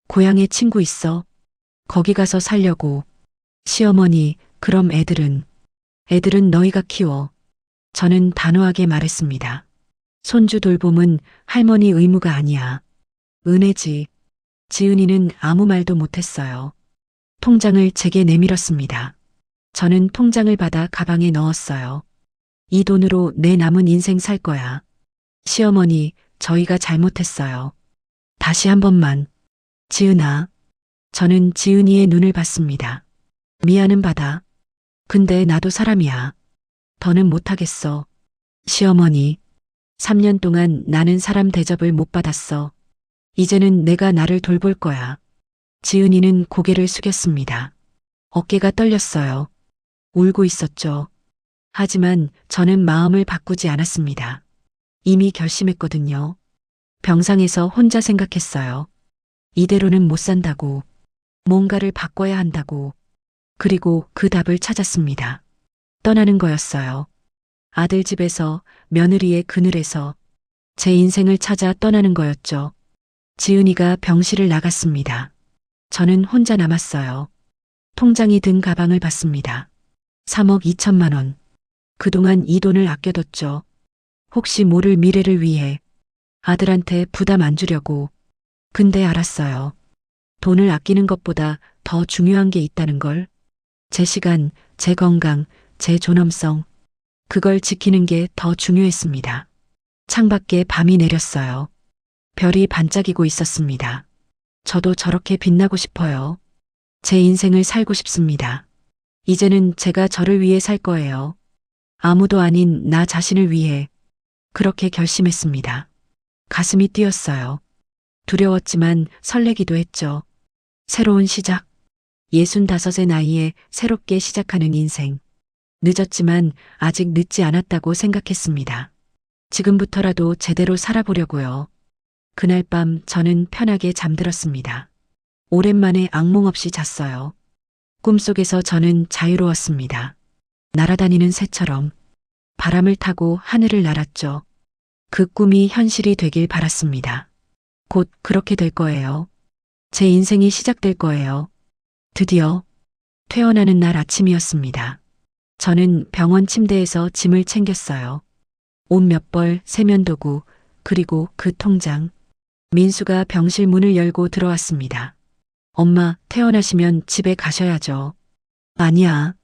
고향에 친구 있어. 거기 가서 살려고. 시어머니, 그럼 애들은 너희가 키워. 저는 단호하게 말했습니다. 손주 돌봄은 할머니 의무가 아니야. 은혜지. 지은이는 아무 말도 못했어요. 통장을 제게 내밀었습니다. 저는 통장을 받아 가방에 넣었어요. 이 돈으로 내 남은 인생 살 거야. 시어머니, 저희가 잘못했어요. 다시 한 번만. 지은아. 저는 지은이의 눈을 봤습니다. 미안은 받아. 근데 나도 사람이야. 더는 못하겠어. 시어머니. 3년 동안 나는 사람 대접을 못 받았어. 이제는 내가 나를 돌볼 거야. 지은이는 고개를 숙였습니다. 어깨가 떨렸어요. 울고 있었죠. 하지만 저는 마음을 바꾸지 않았습니다. 이미 결심했거든요. 병상에서 혼자 생각했어요. 이대로는 못 산다고. 뭔가를 바꿔야 한다고. 그리고 그 답을 찾았습니다. 떠나는 거였어요. 아들 집에서, 며느리의 그늘에서 제 인생을 찾아 떠나는 거였죠. 지은이가 병실을 나갔습니다. 저는 혼자 남았어요. 통장이 든 가방을 봤습니다. 3억 2천만 원. 그동안 이 돈을 아껴뒀죠. 혹시 모를 미래를 위해. 아들한테 부담 안 주려고. 근데 알았어요. 돈을 아끼는 것보다 더 중요한 게 있다는 걸. 제 시간, 제 건강, 제 존엄성. 그걸 지키는 게 더 중요했습니다. 창밖에 밤이 내렸어요. 별이 반짝이고 있었습니다. 저도 저렇게 빛나고 싶어요. 제 인생을 살고 싶습니다. 이제는 제가 저를 위해 살 거예요. 아무도 아닌 나 자신을 위해. 그렇게 결심했습니다. 가슴이 뛰었어요. 두려웠지만 설레기도 했죠. 새로운 시작. 65의 나이에 새롭게 시작하는 인생. 늦었지만 아직 늦지 않았다고 생각했습니다. 지금부터라도 제대로 살아보려고요. 그날 밤 저는 편하게 잠들었습니다. 오랜만에 악몽 없이 잤어요. 꿈속에서 저는 자유로웠습니다. 날아다니는 새처럼 바람을 타고 하늘을 날았죠. 그 꿈이 현실이 되길 바랐습니다. 곧 그렇게 될 거예요. 제 인생이 시작될 거예요. 드디어 퇴원하는 날 아침이었습니다. 저는 병원 침대에서 짐을 챙겼어요. 옷 몇 벌, 세면도구, 그리고 그 통장. 민수가 병실 문을 열고 들어왔습니다. 엄마, 퇴원하시면 집에 가셔야죠. 아니야.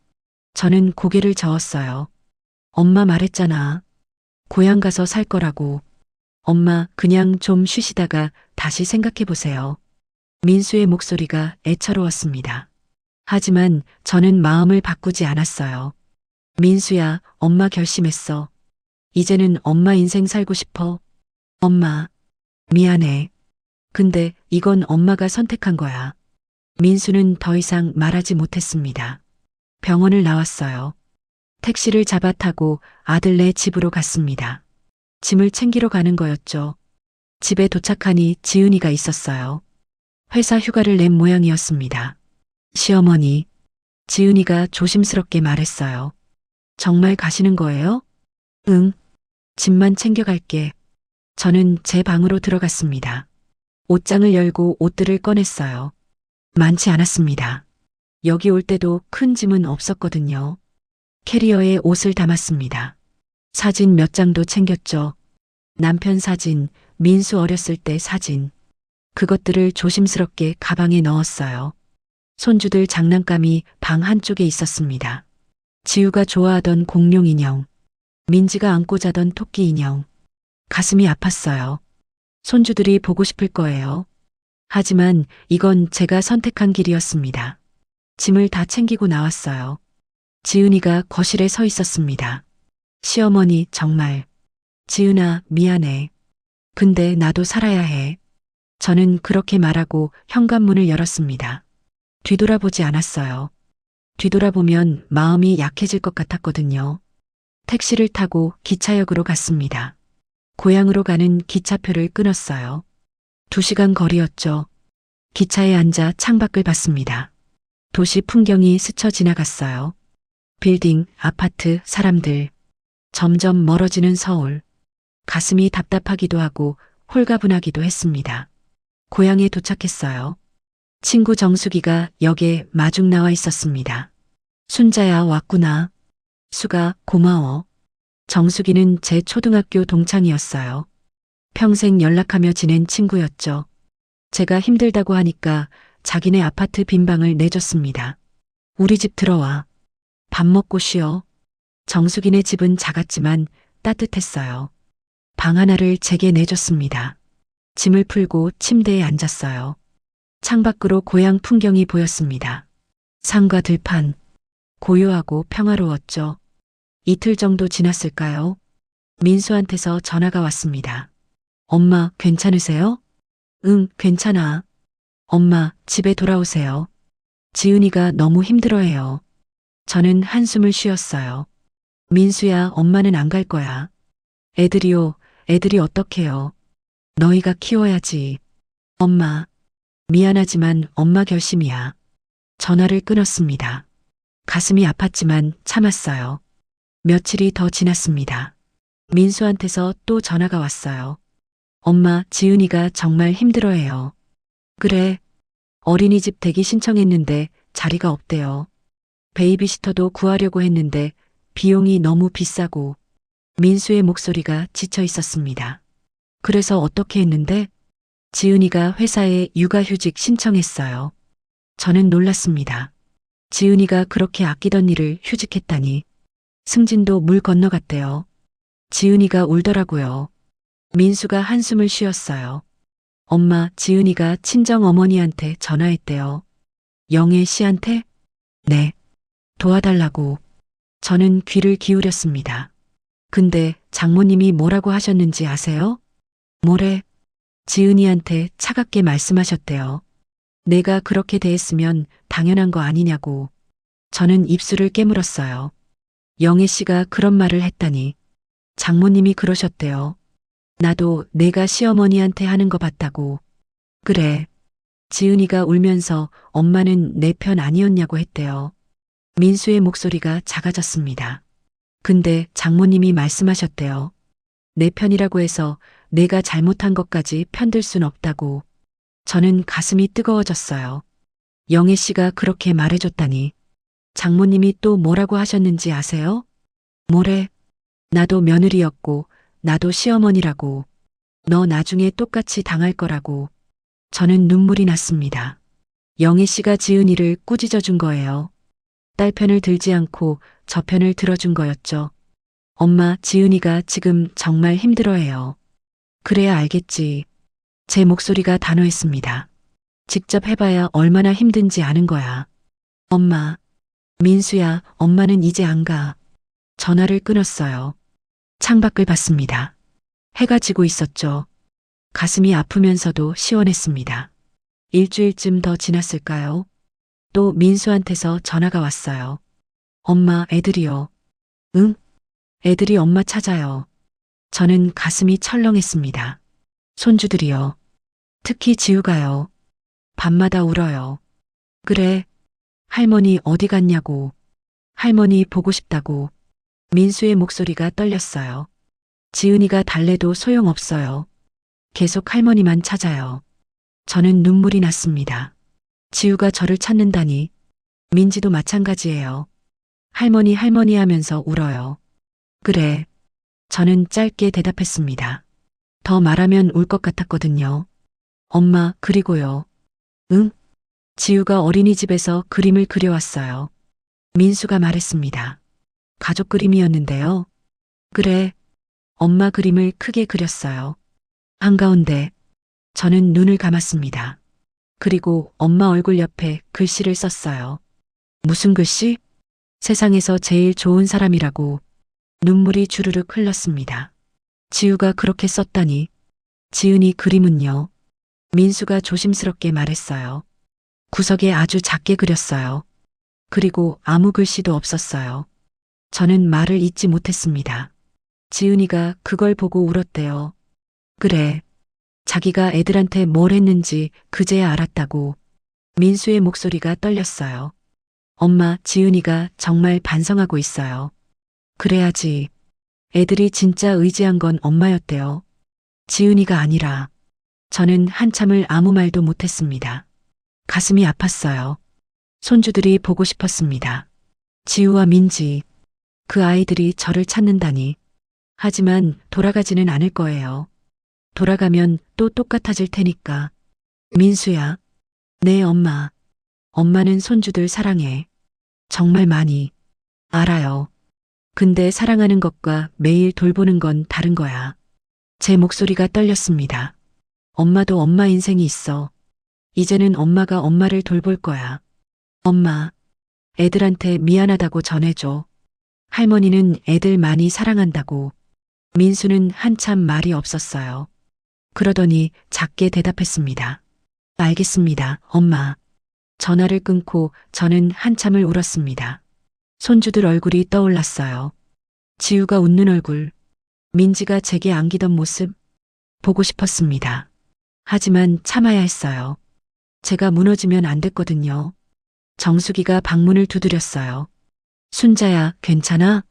저는 고개를 저었어요. 엄마 말했잖아. 고향 가서 살 거라고. 엄마, 그냥 좀 쉬시다가 다시 생각해 보세요. 민수의 목소리가 애처로웠습니다. 하지만 저는 마음을 바꾸지 않았어요. 민수야, 엄마 결심했어. 이제는 엄마 인생 살고 싶어. 엄마, 미안해. 근데 이건 엄마가 선택한 거야. 민수는 더 이상 말하지 못했습니다. 병원을 나왔어요. 택시를 잡아 타고 아들네 집으로 갔습니다. 짐을 챙기러 가는 거였죠. 집에 도착하니 지은이가 있었어요. 회사 휴가를 낸 모양이었습니다. 시어머니, 지은이가 조심스럽게 말했어요. 정말 가시는 거예요? 응. 짐만 챙겨갈게. 저는 제 방으로 들어갔습니다. 옷장을 열고 옷들을 꺼냈어요. 많지 않았습니다. 여기 올 때도 큰 짐은 없었거든요. 캐리어에 옷을 담았습니다. 사진 몇 장도 챙겼죠. 남편 사진, 민수 어렸을 때 사진. 그것들을 조심스럽게 가방에 넣었어요. 손주들 장난감이 방 한쪽에 있었습니다. 지우가 좋아하던 공룡 인형, 민지가 안고 자던 토끼 인형. 가슴이 아팠어요. 손주들이 보고 싶을 거예요. 하지만 이건 제가 선택한 길이었습니다. 짐을 다 챙기고 나왔어요. 지은이가 거실에 서 있었습니다. 시어머니, 정말. 지은아, 미안해. 근데 나도 살아야 해. 저는 그렇게 말하고 현관문을 열었습니다. 뒤돌아보지 않았어요. 뒤돌아보면 마음이 약해질 것 같았거든요. 택시를 타고 기차역으로 갔습니다. 고향으로 가는 기차표를 끊었어요. 2시간 거리였죠. 기차에 앉아 창밖을 봤습니다. 도시 풍경이 스쳐 지나갔어요. 빌딩, 아파트, 사람들. 점점 멀어지는 서울. 가슴이 답답하기도 하고 홀가분하기도 했습니다. 고향에 도착했어요. 친구 정수기가 역에 마중 나와 있었습니다. 순자야, 왔구나. 수가, 고마워. 정수기는 제 초등학교 동창이었어요. 평생 연락하며 지낸 친구였죠. 제가 힘들다고 하니까 자기네 아파트 빈방을 내줬습니다. 우리 집 들어와. 밥 먹고 쉬어. 정수기네 집은 작았지만 따뜻했어요. 방 하나를 제게 내줬습니다. 짐을 풀고 침대에 앉았어요. 창밖으로 고향 풍경이 보였습니다. 산과 들판. 고요하고 평화로웠죠. 이틀 정도 지났을까요? 민수한테서 전화가 왔습니다. 엄마, 괜찮으세요? 응, 괜찮아. 엄마, 집에 돌아오세요. 지은이가 너무 힘들어해요. 저는 한숨을 쉬었어요. 민수야, 엄마는 안 갈 거야. 애들이요, 애들이 어떡해요. 너희가 키워야지. 엄마, 미안하지만 엄마 결심이야. 전화를 끊었습니다. 가슴이 아팠지만 참았어요. 며칠이 더 지났습니다. 민수한테서 또 전화가 왔어요. 엄마, 지은이가 정말 힘들어해요. 그래. 어린이집 대기 신청했는데 자리가 없대요. 베이비시터도 구하려고 했는데 비용이 너무 비싸고. 민수의 목소리가 지쳐 있었습니다. 그래서 어떻게 했는데? 지은이가 회사에 육아휴직 신청했어요. 저는 놀랐습니다. 지은이가 그렇게 아끼던 일을 휴직했다니. 승진도 물 건너갔대요. 지은이가 울더라고요. 민수가 한숨을 쉬었어요. 엄마, 지은이가 친정 어머니한테 전화했대요. 영애 씨한테? 네. 도와달라고. 저는 귀를 기울였습니다. 근데 장모님이 뭐라고 하셨는지 아세요? 뭐래? 지은이한테 차갑게 말씀하셨대요. 내가 그렇게 대했으면 당연한 거 아니냐고. 저는 입술을 깨물었어요. 영애 씨가 그런 말을 했다니. 장모님이 그러셨대요. 나도 내가 시어머니한테 하는 거 봤다고. 그래. 지은이가 울면서 엄마는 내 편 아니었냐고 했대요. 민수의 목소리가 작아졌습니다. 근데 장모님이 말씀하셨대요. 내 편이라고 해서 내가 잘못한 것까지 편들 순 없다고. 저는 가슴이 뜨거워졌어요. 영애 씨가 그렇게 말해줬다니. 장모님이 또 뭐라고 하셨는지 아세요? 뭐래? 나도 며느리였고, 나도 시어머니라고. 너 나중에 똑같이 당할 거라고. 저는 눈물이 났습니다. 영애 씨가 지은이를 꾸짖어 준 거예요. 딸 편을 들지 않고 저 편을 들어준 거였죠. 엄마, 지은이가 지금 정말 힘들어해요. 그래야 알겠지. 제 목소리가 단호했습니다. 직접 해봐야 얼마나 힘든지 아는 거야. 엄마, 민수야, 엄마는 이제 안 가. 전화를 끊었어요. 창밖을 봤습니다. 해가 지고 있었죠. 가슴이 아프면서도 시원했습니다. 일주일쯤 더 지났을까요? 또 민수한테서 전화가 왔어요. 엄마, 애들이요. 응? 애들이 엄마 찾아요. 저는 가슴이 철렁했습니다. 손주들이요. 특히 지우가요. 밤마다 울어요. 그래. 할머니 어디 갔냐고. 할머니 보고 싶다고. 민수의 목소리가 떨렸어요. 지은이가 달래도 소용없어요. 계속 할머니만 찾아요. 저는 눈물이 났습니다. 지우가 저를 찾는다니. 민지도 마찬가지예요. 할머니 할머니 하면서 울어요. 그래. 저는 짧게 대답했습니다. 더 말하면 울 것 같았거든요. 엄마, 그리고요. 응? 지우가 어린이집에서 그림을 그려왔어요. 민수가 말했습니다. 가족 그림이었는데요. 그래. 엄마 그림을 크게 그렸어요. 한가운데 저는 눈을 감았습니다. 그리고 엄마 얼굴 옆에 글씨를 썼어요. 무슨 글씨? 세상에서 제일 좋은 사람이라고. 눈물이 주르륵 흘렀습니다. 지우가 그렇게 썼다니. 지은이 그림은요. 민수가 조심스럽게 말했어요. 구석에 아주 작게 그렸어요. 그리고 아무 글씨도 없었어요. 저는 말을 잇지 못했습니다. 지은이가 그걸 보고 울었대요. 그래. 자기가 애들한테 뭘 했는지 그제야 알았다고. 민수의 목소리가 떨렸어요. 엄마, 지은이가 정말 반성하고 있어요. 그래야지. 애들이 진짜 의지한 건 엄마였대요. 지은이가 아니라. 저는 한참을 아무 말도 못했습니다. 가슴이 아팠어요. 손주들이 보고 싶었습니다. 지우와 민지. 그 아이들이 저를 찾는다니. 하지만 돌아가지는 않을 거예요. 돌아가면 또 똑같아질 테니까. 민수야. 네, 엄마. 엄마는 손주들 사랑해. 정말 많이. 알아요. 근데 사랑하는 것과 매일 돌보는 건 다른 거야. 제 목소리가 떨렸습니다. 엄마도 엄마 인생이 있어. 이제는 엄마가 엄마를 돌볼 거야. 엄마, 애들한테 미안하다고 전해줘. 할머니는 애들 많이 사랑한다고. 민수는 한참 말이 없었어요. 그러더니 작게 대답했습니다. 알겠습니다, 엄마. 전화를 끊고 저는 한참을 울었습니다. 손주들 얼굴이 떠올랐어요. 지우가 웃는 얼굴, 민지가 제게 안기던 모습, 보고 싶었습니다. 하지만 참아야 했어요. 제가 무너지면 안 됐거든요. 정수기가 방문을 두드렸어요. 순자야, 괜찮아?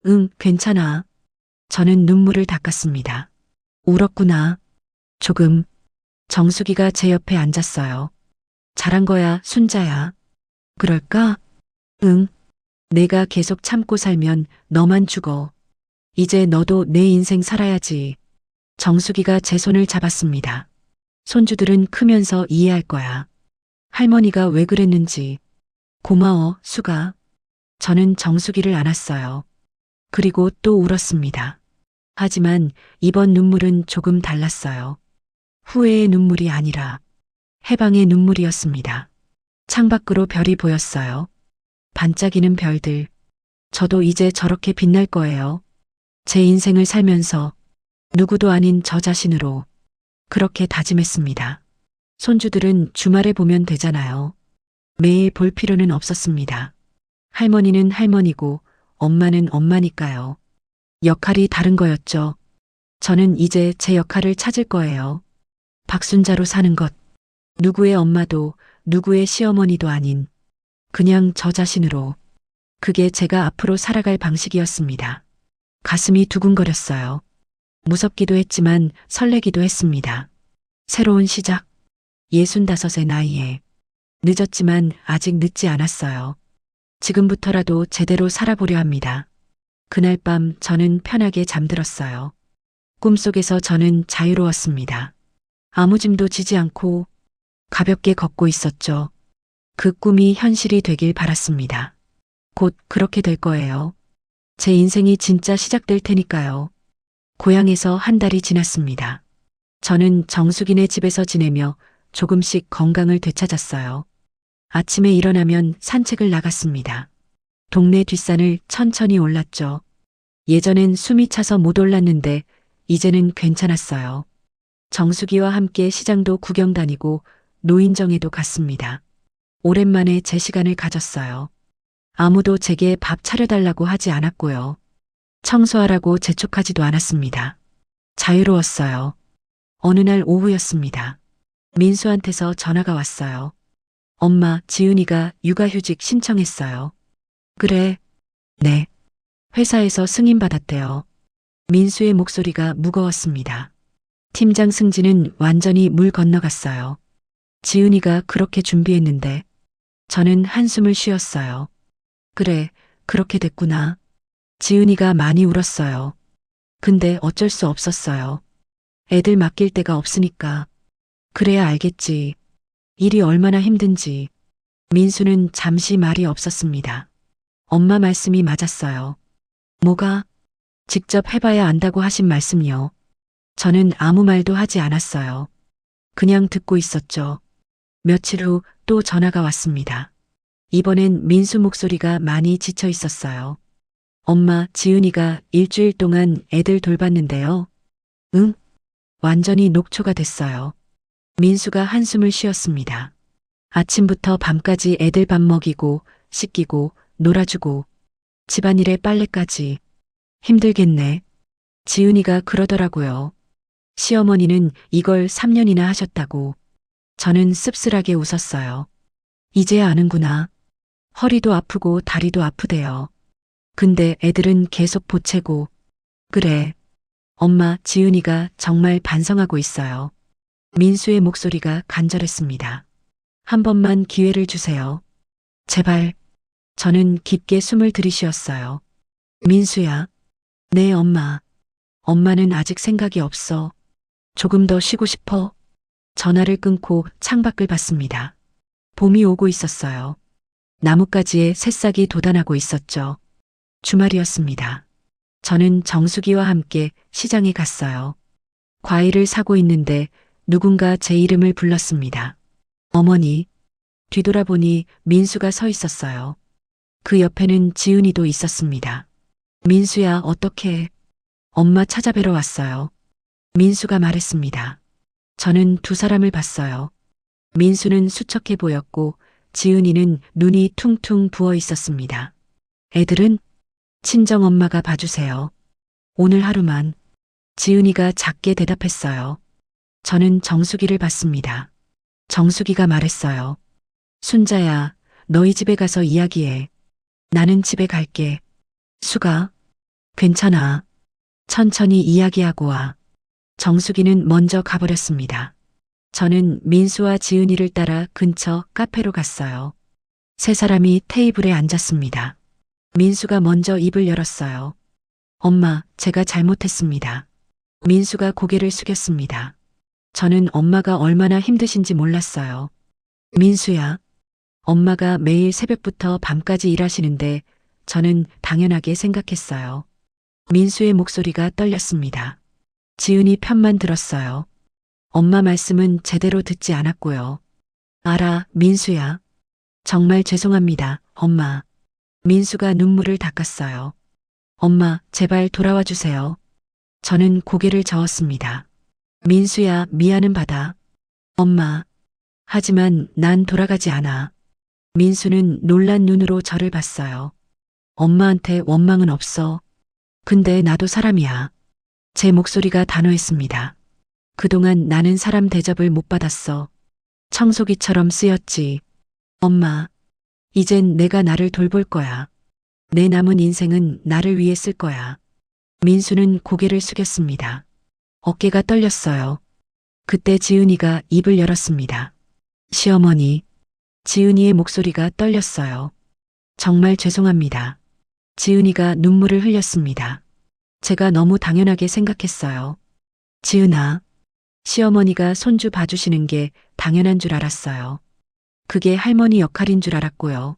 응, 괜찮아. 저는 눈물을 닦았습니다. 울었구나. 조금. 정수기가 제 옆에 앉았어요. 잘한 거야, 순자야. 그럴까? 응. 내가 계속 참고 살면 너만 죽어. 이제 너도 내 인생 살아야지. 정수기가 제 손을 잡았습니다. 손주들은 크면서 이해할 거야. 할머니가 왜 그랬는지. 고마워, 수가. 저는 정수기를 안았어요. 그리고 또 울었습니다. 하지만 이번 눈물은 조금 달랐어요. 후회의 눈물이 아니라 해방의 눈물이었습니다. 창밖으로 별이 보였어요. 반짝이는 별들. 저도 이제 저렇게 빛날 거예요. 제 인생을 살면서 누구도 아닌 저 자신으로 그렇게 다짐했습니다. 손주들은 주말에 보면 되잖아요. 매일 볼 필요는 없었습니다. 할머니는 할머니고 엄마는 엄마니까요. 역할이 다른 거였죠. 저는 이제 제 역할을 찾을 거예요. 박순자로 사는 것. 누구의 엄마도 누구의 시어머니도 아닌 그냥 저 자신으로. 그게 제가 앞으로 살아갈 방식이었습니다. 가슴이 두근거렸어요. 무섭기도 했지만 설레기도 했습니다. 새로운 시작. 65의 나이에. 늦었지만 아직 늦지 않았어요. 지금부터라도 제대로 살아보려 합니다. 그날 밤 저는 편하게 잠들었어요. 꿈속에서 저는 자유로웠습니다. 아무 짐도 지지 않고 가볍게 걷고 있었죠. 그 꿈이 현실이 되길 바랐습니다. 곧 그렇게 될 거예요. 제 인생이 진짜 시작될 테니까요. 고향에서 한 달이 지났습니다. 저는 정숙이네 집에서 지내며 조금씩 건강을 되찾았어요. 아침에 일어나면 산책을 나갔습니다. 동네 뒷산을 천천히 올랐죠. 예전엔 숨이 차서 못 올랐는데 이제는 괜찮았어요. 정숙이와 함께 시장도 구경 다니고 노인정에도 갔습니다. 오랜만에 제 시간을 가졌어요. 아무도 제게 밥 차려달라고 하지 않았고요. 청소하라고 재촉하지도 않았습니다. 자유로웠어요. 어느 날 오후였습니다. 민수한테서 전화가 왔어요. 엄마, 지은이가 육아휴직 신청했어요. 그래? 네. 회사에서 승인받았대요. 민수의 목소리가 무거웠습니다. 팀장 승진은 완전히 물 건너갔어요. 지은이가 그렇게 준비했는데 저는 한숨을 쉬었어요. 그래, 그렇게 됐구나. 지은이가 많이 울었어요. 근데 어쩔 수 없었어요. 애들 맡길 데가 없으니까. 그래야 알겠지. 일이 얼마나 힘든지. 민수는 잠시 말이 없었습니다. 엄마 말씀이 맞았어요. 뭐가? 직접 해봐야 안다고 하신 말씀이요. 저는 아무 말도 하지 않았어요. 그냥 듣고 있었죠. 며칠 후 또 전화가 왔습니다. 이번엔 민수 목소리가 많이 지쳐 있었어요. 엄마, 지은이가 일주일 동안 애들 돌봤는데요. 응? 완전히 녹초가 됐어요. 민수가 한숨을 쉬었습니다. 아침부터 밤까지 애들 밥 먹이고, 씻기고, 놀아주고, 집안일에 빨래까지. 힘들겠네. 지은이가 그러더라고요. 시어머니는 이걸 3년이나 하셨다고. 저는 씁쓸하게 웃었어요. 이제야 아는구나. 허리도 아프고 다리도 아프대요. 근데 애들은 계속 보채고. 그래. 엄마, 지은이가 정말 반성하고 있어요. 민수의 목소리가 간절했습니다. 한 번만 기회를 주세요. 제발. 저는 깊게 숨을 들이쉬었어요. 민수야. 네, 엄마. 엄마는 아직 생각이 없어. 조금 더 쉬고 싶어. 전화를 끊고 창밖을 봤습니다. 봄이 오고 있었어요. 나뭇가지에 새싹이 돋아나고 있었죠. 주말이었습니다. 저는 정숙이와 함께 시장에 갔어요. 과일을 사고 있는데 누군가 제 이름을 불렀습니다. 어머니. 뒤돌아보니 민수가 서 있었어요. 그 옆에는 지은이도 있었습니다. 민수야, 어떻게? 엄마 찾아뵈러 왔어요. 민수가 말했습니다. 저는 두 사람을 봤어요. 민수는 수척해 보였고 지은이는 눈이 퉁퉁 부어 있었습니다. 애들은? 친정엄마가 봐주세요. 오늘 하루만. 지은이가 작게 대답했어요. 저는 정숙이를 봤습니다. 정숙이가 말했어요. 순자야, 너희 집에 가서 이야기해. 나는 집에 갈게. 수가? 괜찮아. 천천히 이야기하고 와. 정숙이는 먼저 가버렸습니다. 저는 민수와 지은이를 따라 근처 카페로 갔어요. 세 사람이 테이블에 앉았습니다. 민수가 먼저 입을 열었어요. 엄마, 제가 잘못했습니다. 민수가 고개를 숙였습니다. 저는 엄마가 얼마나 힘드신지 몰랐어요. 민수야, 엄마가 매일 새벽부터 밤까지 일하시는데 저는 당연하게 생각했어요. 민수의 목소리가 떨렸습니다. 지은이 편만 들었어요. 엄마 말씀은 제대로 듣지 않았고요. 알아, 민수야. 정말 죄송합니다, 엄마. 민수가 눈물을 닦았어요. 엄마, 제발 돌아와 주세요. 저는 고개를 저었습니다. 민수야, 미안은 받아. 엄마, 하지만 난 돌아가지 않아. 민수는 놀란 눈으로 저를 봤어요. 엄마한테 원망은 없어. 근데 나도 사람이야. 제 목소리가 단호했습니다. 그동안 나는 사람 대접을 못 받았어. 청소기처럼 쓰였지. 엄마, 이젠 내가 나를 돌볼 거야. 내 남은 인생은 나를 위해 쓸 거야. 민수는 고개를 숙였습니다. 어깨가 떨렸어요. 그때 지은이가 입을 열었습니다. 시어머니, 지은이의 목소리가 떨렸어요. 정말 죄송합니다. 지은이가 눈물을 흘렸습니다. 제가 너무 당연하게 생각했어요. 지은아, 시어머니가 손주 봐주시는 게 당연한 줄 알았어요. 그게 할머니 역할인 줄 알았고요.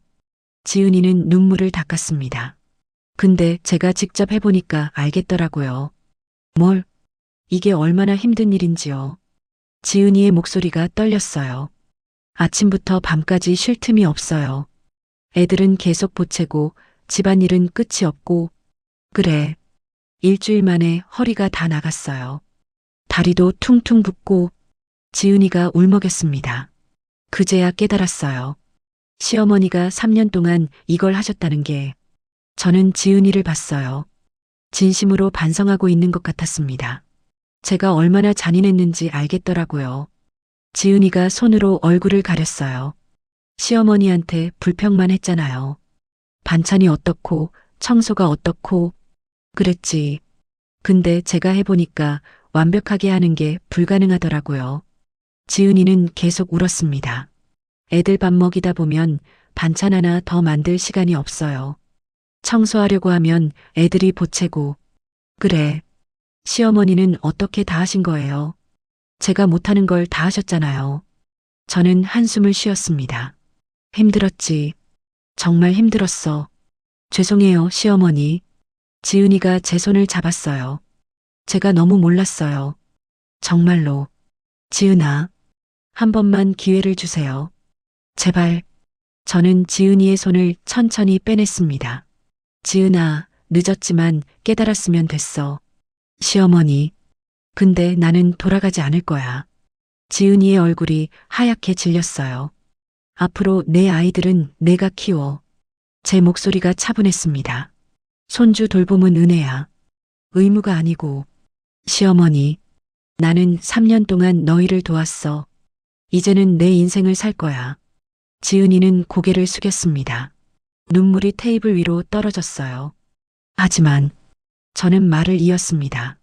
지은이는 눈물을 닦았습니다. 근데 제가 직접 해보니까 알겠더라고요. 뭘? 이게 얼마나 힘든 일인지요. 지은이의 목소리가 떨렸어요. 아침부터 밤까지 쉴 틈이 없어요. 애들은 계속 보채고 집안일은 끝이 없고, 그래. 일주일 만에 허리가 다 나갔어요. 다리도 퉁퉁 붓고 지은이가 울먹였습니다. 그제야 깨달았어요. 시어머니가 3년 동안 이걸 하셨다는 게 저는 지은이를 봤어요. 진심으로 반성하고 있는 것 같았습니다. 제가 얼마나 잔인했는지 알겠더라고요. 지은이가 손으로 얼굴을 가렸어요. 시어머니한테 불평만 했잖아요. 반찬이 어떻고 청소가 어떻고 그랬지. 근데 제가 해보니까 완벽하게 하는 게 불가능하더라고요. 지은이는 계속 울었습니다. 애들 밥 먹이다 보면 반찬 하나 더 만들 시간이 없어요. 청소하려고 하면 애들이 보채고. 그래. 시어머니는 어떻게 다 하신 거예요? 제가 못하는 걸 다 하셨잖아요. 저는 한숨을 쉬었습니다. 힘들었지. 정말 힘들었어. 죄송해요, 시어머니. 지은이가 제 손을 잡았어요. 제가 너무 몰랐어요. 정말로. 지은아, 한 번만 기회를 주세요. 제발. 저는 지은이의 손을 천천히 빼냈습니다. 지은아, 늦었지만 깨달았으면 됐어. 시어머니. 근데 나는 돌아가지 않을 거야. 지은이의 얼굴이 하얗게 질렸어요. 앞으로 내 아이들은 내가 키워. 제 목소리가 차분했습니다. 손주 돌봄은 은혜야. 의무가 아니고. 시어머니, 나는 3년 동안 너희를 도왔어. 이제는 내 인생을 살 거야. 지은이는 고개를 숙였습니다. 눈물이 테이블 위로 떨어졌어요. 하지만 저는 말을 이었습니다.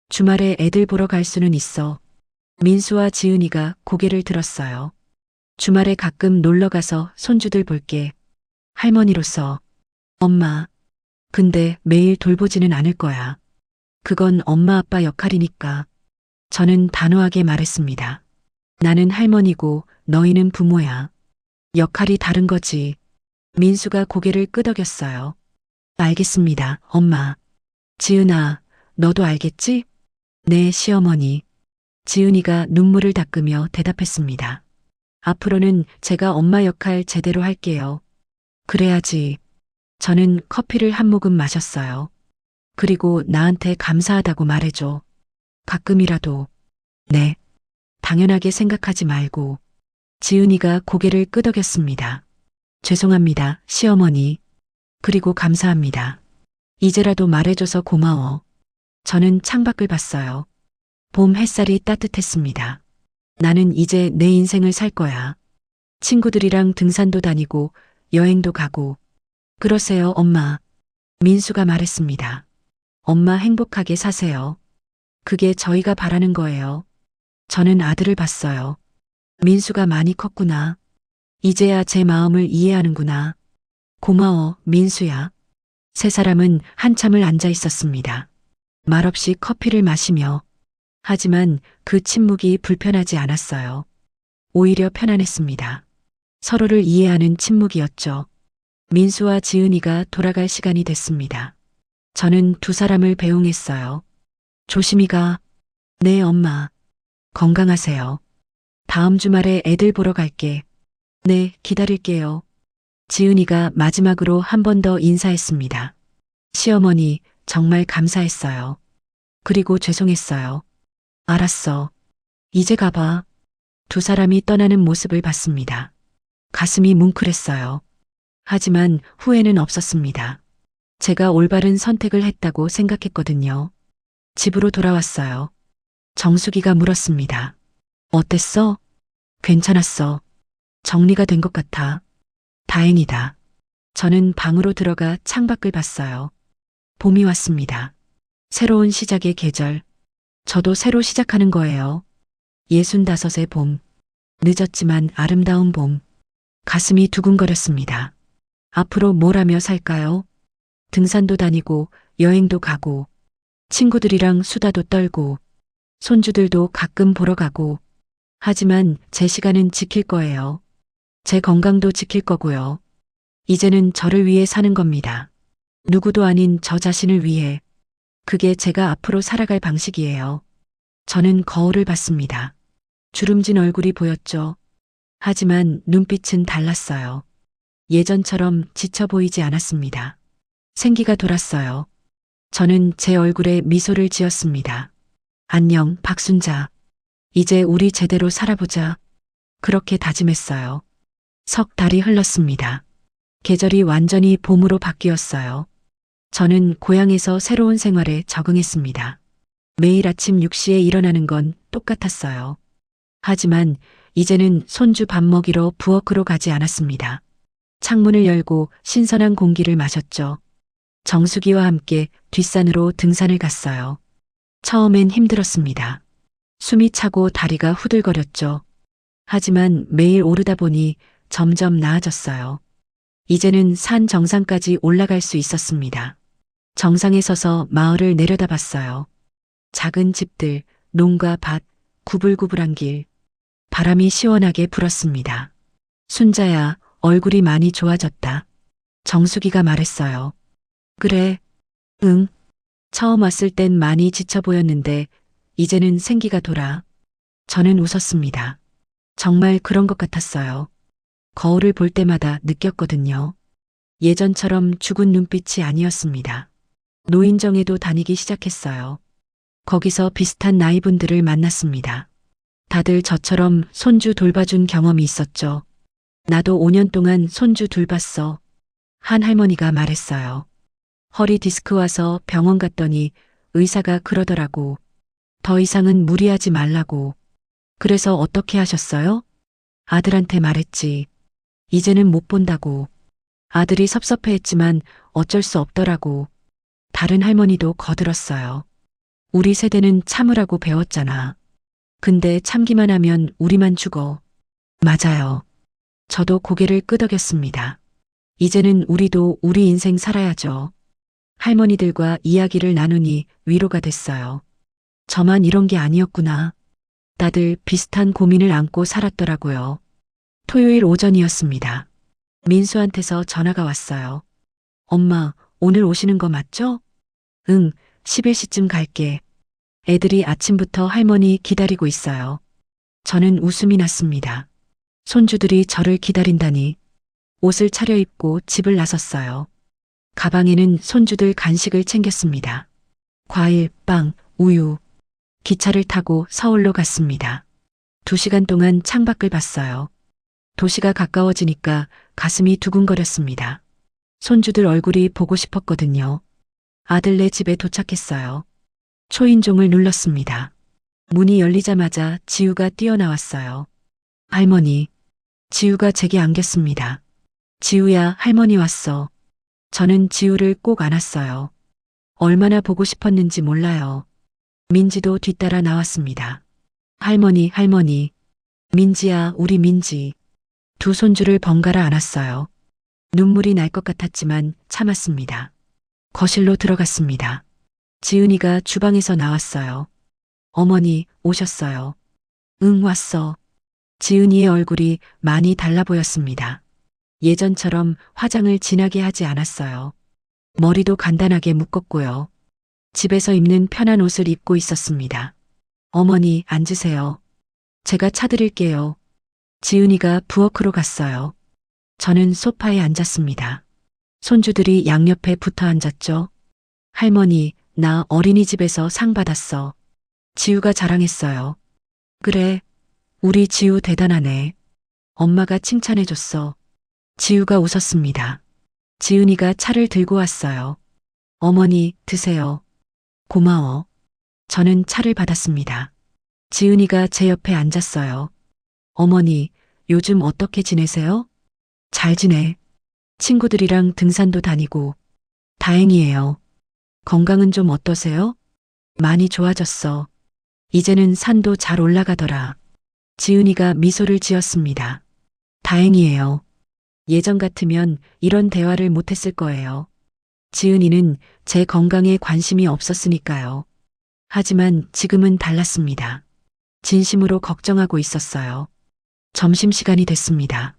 주말에 애들 보러 갈 수는 있어. 민수와 지은이가 고개를 들었어요. 주말에 가끔 놀러 가서 손주들 볼게. 할머니로서. 엄마. 근데 매일 돌보지는 않을 거야. 그건 엄마 아빠 역할이니까. 저는 단호하게 말했습니다. 나는 할머니고 너희는 부모야. 역할이 다른 거지. 민수가 고개를 끄덕였어요. 알겠습니다, 엄마. 지은아, 너도 알겠지? 네, 시어머니. 지은이가 눈물을 닦으며 대답했습니다. 앞으로는 제가 엄마 역할 제대로 할게요. 그래야지. 저는 커피를 한 모금 마셨어요. 그리고 나한테 감사하다고 말해줘. 가끔이라도. 네. 당연하게 생각하지 말고. 지은이가 고개를 끄덕였습니다. 죄송합니다, 시어머니. 그리고 감사합니다. 이제라도 말해줘서 고마워. 저는 창밖을 봤어요. 봄 햇살이 따뜻했습니다. 나는 이제 내 인생을 살 거야. 친구들이랑 등산도 다니고 여행도 가고. 그러세요, 엄마. 민수가 말했습니다. 엄마 행복하게 사세요. 그게 저희가 바라는 거예요. 저는 아들을 봤어요. 민수가 많이 컸구나. 이제야 제 마음을 이해하는구나. 고마워, 민수야. 세 사람은 한참을 앉아 있었습니다. 말없이 커피를 마시며. 하지만 그 침묵이 불편하지 않았어요. 오히려 편안했습니다. 서로를 이해하는 침묵이었죠. 민수와 지은이가 돌아갈 시간이 됐습니다. 저는 두 사람을 배웅했어요. 조심히 가. 네, 엄마. 건강하세요. 다음 주말에 애들 보러 갈게. 네, 기다릴게요. 지은이가 마지막으로 한 번 더 인사했습니다. 시어머니, 정말 감사했어요. 그리고 죄송했어요. 알았어. 이제 가봐. 두 사람이 떠나는 모습을 봤습니다. 가슴이 뭉클했어요. 하지만 후회는 없었습니다. 제가 올바른 선택을 했다고 생각했거든요. 집으로 돌아왔어요. 정수기가 물었습니다. 어땠어? 괜찮았어. 정리가 된 것 같아. 다행이다. 저는 방으로 들어가 창밖을 봤어요. 봄이 왔습니다. 새로운 시작의 계절. 저도 새로 시작하는 거예요. 65의 봄. 늦었지만 아름다운 봄. 가슴이 두근거렸습니다. 앞으로 뭘 하며 살까요? 등산도 다니고 여행도 가고 친구들이랑 수다도 떨고 손주들도 가끔 보러 가고 하지만 제 시간은 지킬 거예요. 제 건강도 지킬 거고요. 이제는 저를 위해 사는 겁니다. 누구도 아닌 저 자신을 위해. 그게 제가 앞으로 살아갈 방식이에요. 저는 거울을 봤습니다. 주름진 얼굴이 보였죠. 하지만 눈빛은 달랐어요. 예전처럼 지쳐 보이지 않았습니다. 생기가 돌았어요. 저는 제 얼굴에 미소를 지었습니다. 안녕, 박순자. 이제 우리 제대로 살아보자. 그렇게 다짐했어요. 석 달이 흘렀습니다. 계절이 완전히 봄으로 바뀌었어요. 저는 고향에서 새로운 생활에 적응했습니다. 매일 아침 6시에 일어나는 건 똑같았어요. 하지만 이제는 손주 밥 먹이러 부엌으로 가지 않았습니다. 창문을 열고 신선한 공기를 마셨죠. 정수기와 함께 뒷산으로 등산을 갔어요. 처음엔 힘들었습니다. 숨이 차고 다리가 후들거렸죠. 하지만 매일 오르다 보니 점점 나아졌어요. 이제는 산 정상까지 올라갈 수 있었습니다. 정상에 서서 마을을 내려다봤어요. 작은 집들, 농가 밭, 구불구불한 길. 바람이 시원하게 불었습니다. 순자야, 얼굴이 많이 좋아졌다. 정수기가 말했어요. 그래. 응. 처음 왔을 땐 많이 지쳐 보였는데 이제는 생기가 돌아. 저는 웃었습니다. 정말 그런 것 같았어요. 거울을 볼 때마다 느꼈거든요. 예전처럼 죽은 눈빛이 아니었습니다. 노인정에도 다니기 시작했어요. 거기서 비슷한 나이분들을 만났습니다. 다들 저처럼 손주 돌봐준 경험이 있었죠. 나도 5년 동안 손주 돌봤어. 한 할머니가 말했어요. 허리 디스크 와서 병원 갔더니 의사가 그러더라고. 더 이상은 무리하지 말라고. 그래서 어떻게 하셨어요? 아들한테 말했지. 이제는 못 본다고. 아들이 섭섭해했지만 어쩔 수 없더라고. 다른 할머니도 거들었어요. 우리 세대는 참으라고 배웠잖아. 근데 참기만 하면 우리만 죽어. 맞아요. 저도 고개를 끄덕였습니다. 이제는 우리도 우리 인생 살아야죠. 할머니들과 이야기를 나누니 위로가 됐어요. 저만 이런 게 아니었구나. 다들 비슷한 고민을 안고 살았더라고요. 토요일 오전이었습니다. 민수한테서 전화가 왔어요. 엄마, 오늘 오시는 거 맞죠? 응, 11시쯤 갈게. 애들이 아침부터 할머니 기다리고 있어요. 저는 웃음이 났습니다. 손주들이 저를 기다린다니. 옷을 차려입고 집을 나섰어요. 가방에는 손주들 간식을 챙겼습니다. 과일, 빵, 우유. 기차를 타고 서울로 갔습니다. 2시간 동안 창밖을 봤어요. 도시가 가까워지니까 가슴이 두근거렸습니다. 손주들 얼굴이 보고 싶었거든요. 아들네 집에 도착했어요. 초인종을 눌렀습니다. 문이 열리자마자 지우가 뛰어나왔어요. 할머니. 지우가 제게 안겼습니다. 지우야, 할머니 왔어. 저는 지우를 꼭 안았어요. 얼마나 보고 싶었는지 몰라요. 민지도 뒤따라 나왔습니다. 할머니, 할머니. 민지야, 우리 민지. 두 손주를 번갈아 안았어요. 눈물이 날 것 같았지만 참았습니다. 거실로 들어갔습니다. 지은이가 주방에서 나왔어요. 어머니, 오셨어요. 응, 왔어. 지은이의 얼굴이 많이 달라 보였습니다. 예전처럼 화장을 진하게 하지 않았어요. 머리도 간단하게 묶었고요. 집에서 입는 편한 옷을 입고 있었습니다. 어머니, 앉으세요. 제가 차드릴게요. 지은이가 부엌으로 갔어요. 저는 소파에 앉았습니다. 손주들이 양옆에 붙어 앉았죠. 할머니, 나 어린이집에서 상 받았어. 지우가 자랑했어요. 그래. 우리 지우 대단하네. 엄마가 칭찬해줬어. 지우가 웃었습니다. 지은이가 차를 들고 왔어요. 어머니, 드세요. 고마워. 저는 차를 받았습니다. 지은이가 제 옆에 앉았어요. 어머니, 요즘 어떻게 지내세요? 잘 지내. 친구들이랑 등산도 다니고. 다행이에요. 건강은 좀 어떠세요? 많이 좋아졌어. 이제는 산도 잘 올라가더라. 지은이가 미소를 지었습니다. 다행이에요. 예전 같으면 이런 대화를 못했을 거예요. 지은이는 제 건강에 관심이 없었으니까요. 하지만 지금은 달랐습니다. 진심으로 걱정하고 있었어요. 점심시간이 됐습니다.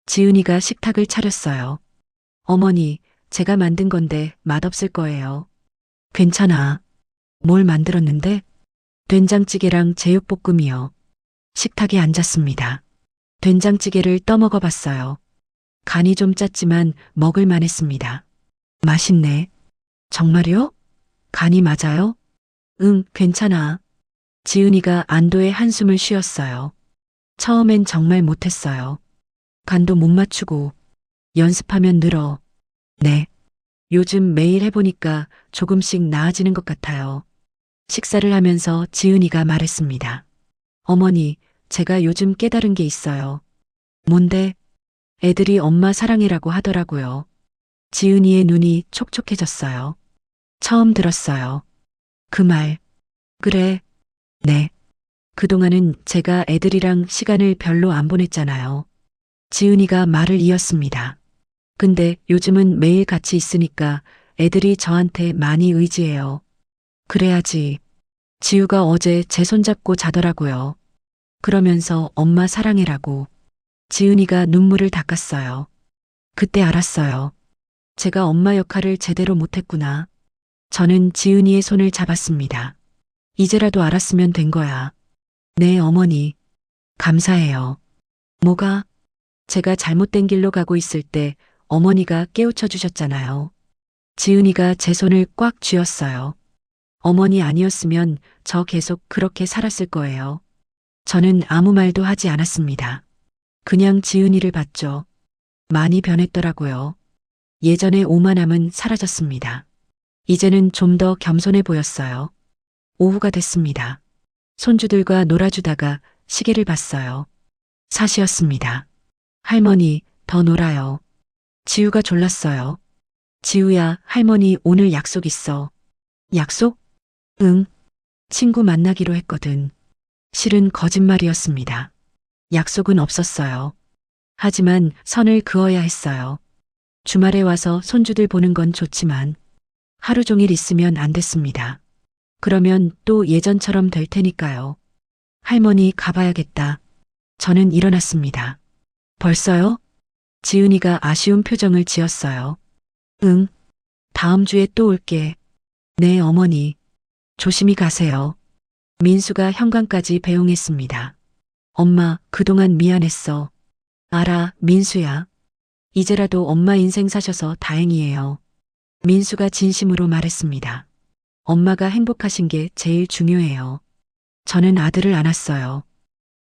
지은이가 식탁을 차렸어요. 어머니, 제가 만든 건데 맛없을 거예요. 괜찮아. 뭘 만들었는데? 된장찌개랑 제육볶음이요. 식탁에 앉았습니다. 된장찌개를 떠먹어 봤어요. 간이 좀 짰지만 먹을 만했습니다. 맛있네. 정말요? 간이 맞아요? 응, 괜찮아. 지은이가 안도의 한숨을 쉬었어요. 처음엔 정말 못했어요. 간도 못 맞추고 연습하면 늘어. 네. 요즘 매일 해보니까 조금씩 나아지는 것 같아요. 식사를 하면서 지은이가 말했습니다. 어머니, 제가 요즘 깨달은 게 있어요. 뭔데? 애들이 엄마 사랑해라고 하더라고요. 지은이의 눈이 촉촉해졌어요. 처음 들었어요. 그 말. 그래. 네. 그동안은 제가 애들이랑 시간을 별로 안 보냈잖아요. 지은이가 말을 이었습니다. 근데 요즘은 매일 같이 있으니까 애들이 저한테 많이 의지해요. 그래야지. 지우가 어제 제 손잡고 자더라고요. 그러면서 엄마 사랑해라고. 지은이가 눈물을 닦았어요. 그때 알았어요. 제가 엄마 역할을 제대로 못했구나. 저는 지은이의 손을 잡았습니다. 이제라도 알았으면 된 거야. 네, 어머니. 감사해요. 뭐가? 제가 잘못된 길로 가고 있을 때 어머니가 깨우쳐 주셨잖아요. 지은이가 제 손을 꽉 쥐었어요. 어머니 아니었으면 저 계속 그렇게 살았을 거예요. 저는 아무 말도 하지 않았습니다. 그냥 지은이를 봤죠. 많이 변했더라고요. 예전의 오만함은 사라졌습니다. 이제는 좀 더 겸손해 보였어요. 오후가 됐습니다. 손주들과 놀아주다가 시계를 봤어요. 4시였습니다. 할머니, 더 놀아요. 지우가 졸랐어요. 지우야, 할머니 오늘 약속 있어. 약속? 응. 친구 만나기로 했거든. 실은 거짓말이었습니다. 약속은 없었어요. 하지만 선을 그어야 했어요. 주말에 와서 손주들 보는 건 좋지만 하루 종일 있으면 안 됐습니다. 그러면 또 예전처럼 될 테니까요. 할머니 가봐야겠다. 저는 일어났습니다. 벌써요? 지은이가 아쉬운 표정을 지었어요. 응. 다음 주에 또 올게. 네, 어머니. 조심히 가세요. 민수가 현관까지 배웅했습니다. 엄마, 그동안 미안했어. 알아, 민수야. 이제라도 엄마 인생 사셔서 다행이에요. 민수가 진심으로 말했습니다. 엄마가 행복하신 게 제일 중요해요. 저는 아들을 안았어요.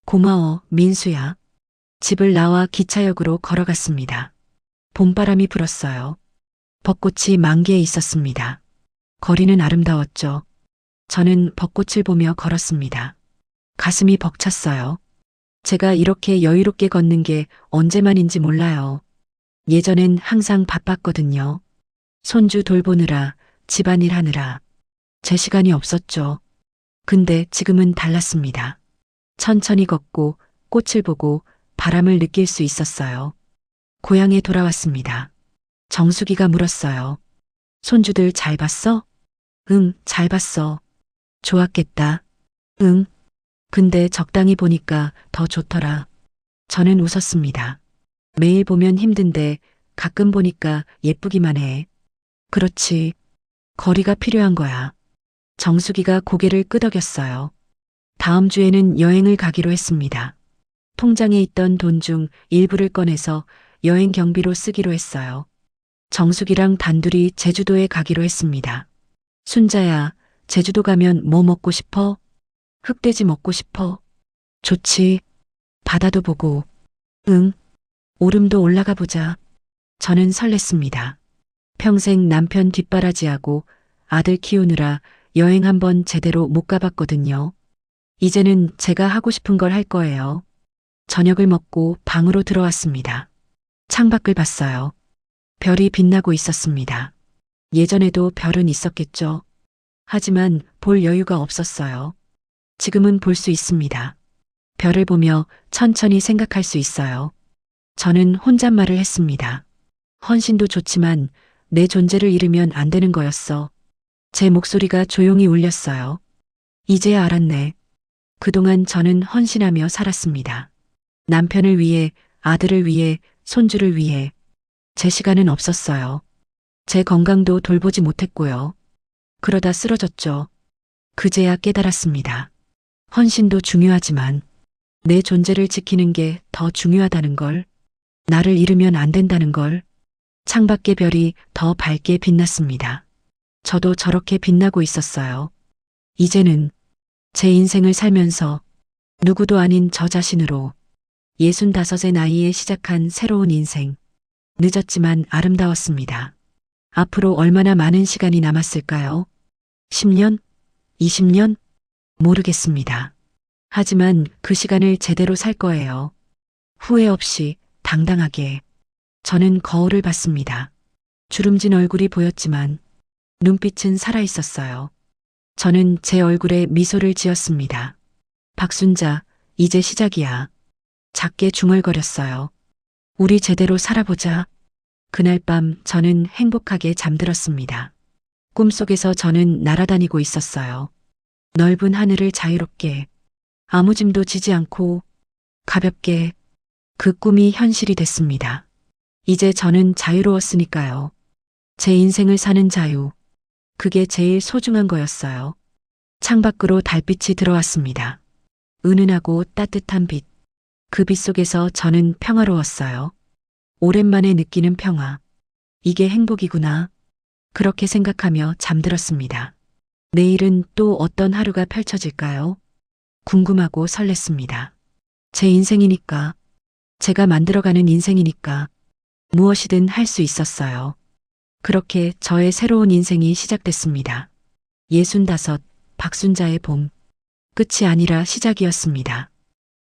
고마워, 민수야. 집을 나와 기차역으로 걸어갔습니다. 봄바람이 불었어요. 벚꽃이 만개에 있었습니다. 거리는 아름다웠죠. 저는 벚꽃을 보며 걸었습니다. 가슴이 벅찼어요. 제가 이렇게 여유롭게 걷는 게 언제만인지 몰라요. 예전엔 항상 바빴거든요. 손주 돌보느라, 집안일 하느라. 제 시간이 없었죠. 근데 지금은 달랐습니다. 천천히 걷고 꽃을 보고 바람을 느낄 수 있었어요. 고향에 돌아왔습니다. 정수기가 물었어요. 손주들 잘 봤어? 응, 잘 봤어. 좋았겠다. 응. 근데 적당히 보니까 더 좋더라. 저는 웃었습니다. 매일 보면 힘든데 가끔 보니까 예쁘기만 해. 그렇지. 거리가 필요한 거야. 정수기가 고개를 끄덕였어요. 다음 주에는 여행을 가기로 했습니다. 통장에 있던 돈 중 일부를 꺼내서 여행 경비로 쓰기로 했어요. 정숙이랑 단둘이 제주도에 가기로 했습니다. 순자야, 제주도 가면 뭐 먹고 싶어? 흑돼지 먹고 싶어. 좋지. 바다도 보고, 응, 오름도 올라가 보자. 저는 설렜습니다. 평생 남편 뒷바라지하고 아들 키우느라 여행 한번 제대로 못 가봤거든요. 이제는 제가 하고 싶은 걸 할 거예요. 저녁을 먹고 방으로 들어왔습니다. 창밖을 봤어요. 별이 빛나고 있었습니다. 예전에도 별은 있었겠죠. 하지만 볼 여유가 없었어요. 지금은 볼 수 있습니다. 별을 보며 천천히 생각할 수 있어요. 저는 혼잣말을 했습니다. 헌신도 좋지만 내 존재를 잃으면 안 되는 거였어. 제 목소리가 조용히 울렸어요. 이제야 알았네. 그동안 저는 헌신하며 살았습니다. 남편을 위해, 아들을 위해, 손주를 위해. 제 시간은 없었어요. 제 건강도 돌보지 못했고요. 그러다 쓰러졌죠. 그제야 깨달았습니다. 헌신도 중요하지만 내 존재를 지키는 게 더 중요하다는 걸, 나를 잃으면 안 된다는 걸. 창밖의 별이 더 밝게 빛났습니다. 저도 저렇게 빛나고 있었어요. 이제는 제 인생을 살면서 누구도 아닌 저 자신으로 65의 나이에 시작한 새로운 인생. 늦었지만 아름다웠습니다. 앞으로 얼마나 많은 시간이 남았을까요? 10년? 20년? 모르겠습니다. 하지만 그 시간을 제대로 살 거예요. 후회 없이 당당하게. 저는 거울을 봤습니다. 주름진 얼굴이 보였지만 눈빛은 살아있었어요. 저는 제 얼굴에 미소를 지었습니다. 박순자, 이제 시작이야. 작게 중얼거렸어요. 우리 제대로 살아보자. 그날 밤 저는 행복하게 잠들었습니다. 꿈속에서 저는 날아다니고 있었어요. 넓은 하늘을 자유롭게, 아무 짐도 지지 않고 가볍게. 그 꿈이 현실이 됐습니다. 이제 저는 자유로웠으니까요. 제 인생을 사는 자유. 그게 제일 소중한 거였어요. 창밖으로 달빛이 들어왔습니다. 은은하고 따뜻한 빛. 그 빛 속에서 저는 평화로웠어요. 오랜만에 느끼는 평화. 이게 행복이구나. 그렇게 생각하며 잠들었습니다. 내일은 또 어떤 하루가 펼쳐질까요? 궁금하고 설렜습니다. 제 인생이니까, 제가 만들어가는 인생이니까 무엇이든 할 수 있었어요. 그렇게 저의 새로운 인생이 시작됐습니다. 65, 박순자의 봄. 끝이 아니라 시작이었습니다.